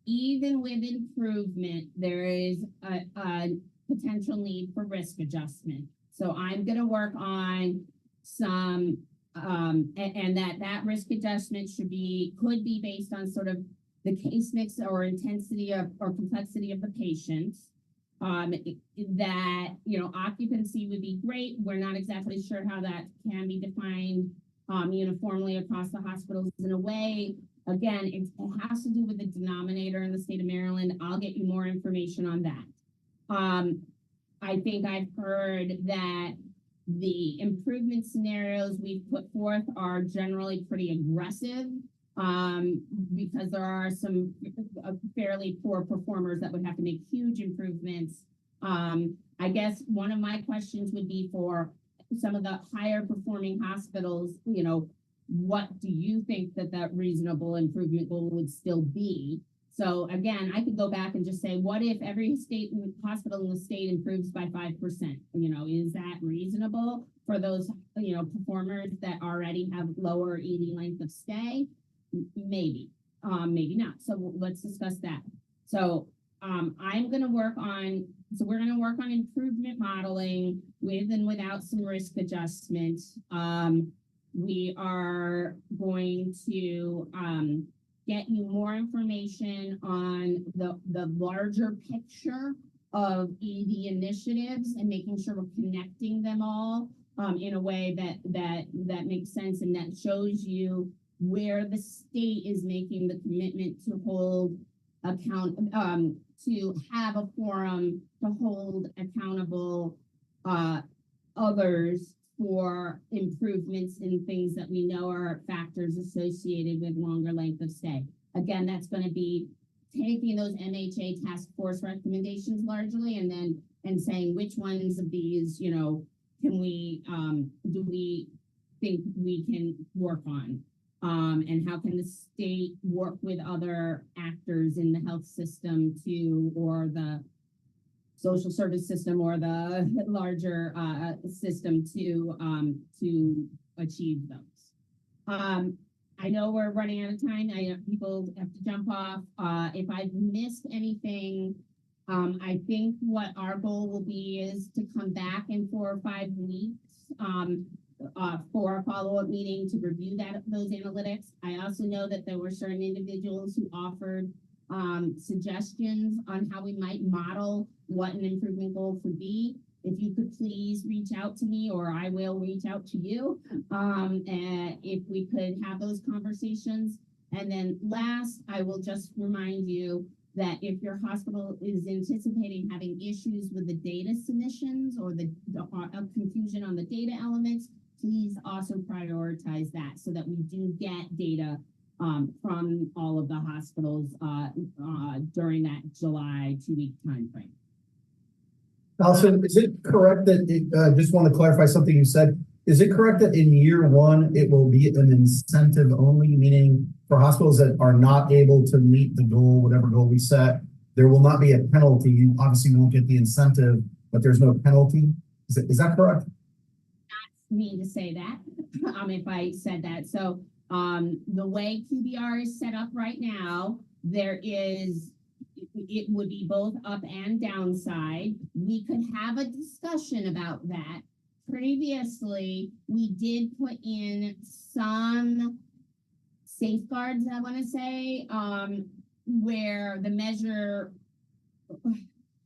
even with improvement, there is a potential need for risk adjustment. So I'm going to work on some, and that risk adjustment could be based on sort of the case mix or intensity of or complexity of the patients. That, occupancy would be great. We're not exactly sure how that can be defined uniformly across the hospitals in a way. Again, it has to do with the denominator in the state of Maryland. I'll get you more information on that. I think I've heard that the improvement scenarios we've put forth are generally pretty aggressive because there are some fairly poor performers that would have to make huge improvements. I guess one of my questions would be for some of the higher performing hospitals, what do you think that reasonable improvement goal would still be? So again, I could go back and just say, what if every hospital in the state improves by 5%? Is that reasonable for those, performers that already have lower ED length of stay? Maybe, maybe not. So let's discuss that. So we're going to work on improvement modeling with and without some risk adjustment. We are going to get you more information on the larger picture of ED initiatives and making sure we're connecting them all in a way that makes sense and that shows you where the state is making the commitment to hold to have a forum to hold accountable others for improvements in things that we know are factors associated with longer length of stay. Again, that's going to be taking those MHA task force recommendations largely and saying which ones of these, do we think we can work on? And how can the state work with other actors in the health system or the social service system or the larger system to achieve those. I know we're running out of time. I know people have to jump off. If I've missed anything, I think what our goal will be is to come back in 4 or 5 weeks for a follow-up meeting to review those analytics. I also know that there were certain individuals who offered suggestions on how we might model what an improvement goal could be. If you could please reach out to me, or I will reach out to you, and if we could have those conversations. And then last, I will just remind you that if your hospital is anticipating having issues with the data submissions or the confusion on the data elements, please also prioritize that so that we do get data from all of the hospitals during that July 2-week timeframe. Allison, is it correct that just want to clarify something you said? Is it correct that in year 1 it will be an incentive only, meaning for hospitals that are not able to meet the goal, whatever goal we set, there will not be a penalty? You obviously won't get the incentive, but there's no penalty. Is that correct? Not me to say that. If I said that, so the way QBR is set up right now, it would be both up and downside. We could have a discussion about that. Previously, we did put in some safeguards, I want to say, where the measure,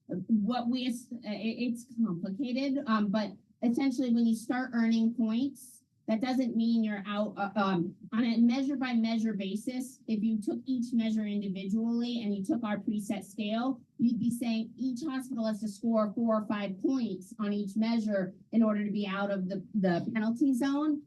it's complicated, but essentially when you start earning points, that doesn't mean you're out on a measure by measure basis. If you took each measure individually and you took our preset scale, you'd be saying each hospital has to score 4 or 5 points on each measure in order to be out of the penalty zone.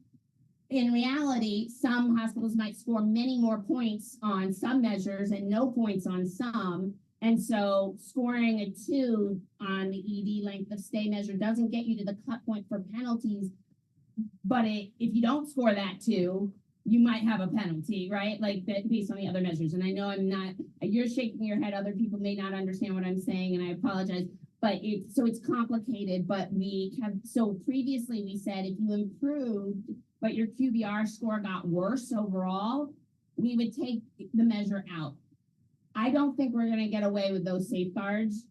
In reality, some hospitals might score many more points on some measures and no points on some. And so scoring a 2 on the ED length of stay measure doesn't get you to the cut point for penalties. But if you don't score that 2, you might have a penalty, right? Like that based on the other measures. And I know you're shaking your head. Other people may not understand what I'm saying, and I apologize. But it's complicated. But previously we said if you improved, but your QBR score got worse overall, we would take the measure out. I don't think we're going to get away with those safeguards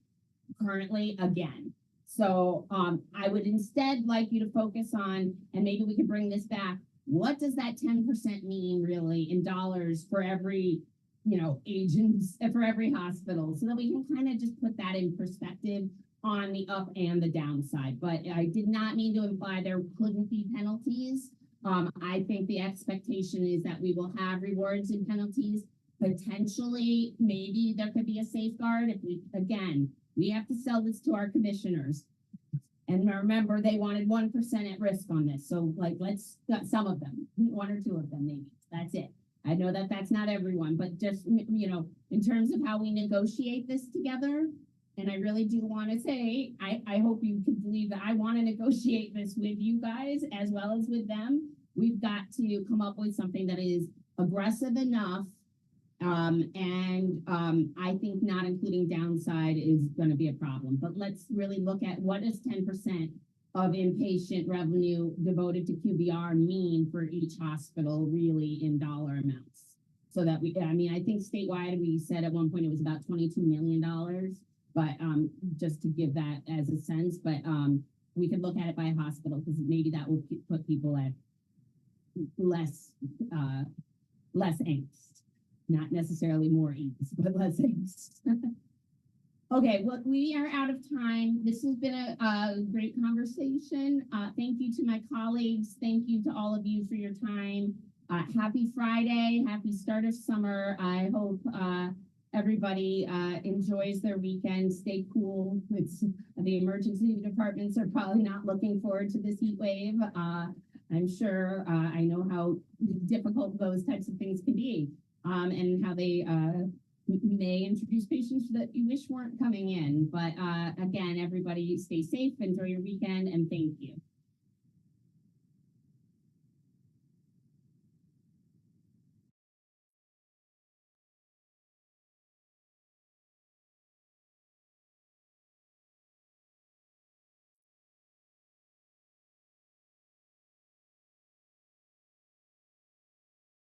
currently again. So I would instead like you to focus on, and maybe we can bring this back, what does that 10% mean really in dollars for every, agents, for every hospital, so that we can kind of just put that in perspective on the up and the downside. But I did not mean to imply there couldn't be penalties. I think the expectation is that we will have rewards and penalties. Potentially, maybe there could be a safeguard if we have to sell this to our commissioners. And remember, they wanted 1% at risk on this. So let's got some of them, 1 or 2 of them, maybe. That's it. I know that that's not everyone, but just, in terms of how we negotiate this together. And I really do want to say, I hope you can believe that I want to negotiate this with you guys as well as with them. We've got to come up with something that is aggressive enough I think not including downside is going to be a problem. But let's really look at what does 10% of inpatient revenue devoted to QBR mean for each hospital really in dollar amounts. So that I think statewide, we said at one point it was about $22 million, but just to give that as a sense, but we could look at it by hospital because maybe that will put people at less angst, not necessarily more ease, but less angst. Okay, well, we are out of time. This has been a great conversation. Thank you to my colleagues. Thank you to all of you for your time. Happy Friday. Happy start of summer. I hope everybody enjoys their weekend. Stay cool. The emergency departments are probably not looking forward to this heat wave. I'm sure I know how difficult those types of things can be, and how they may introduce patients that you wish weren't coming in. But again, everybody stay safe, enjoy your weekend, and thank you.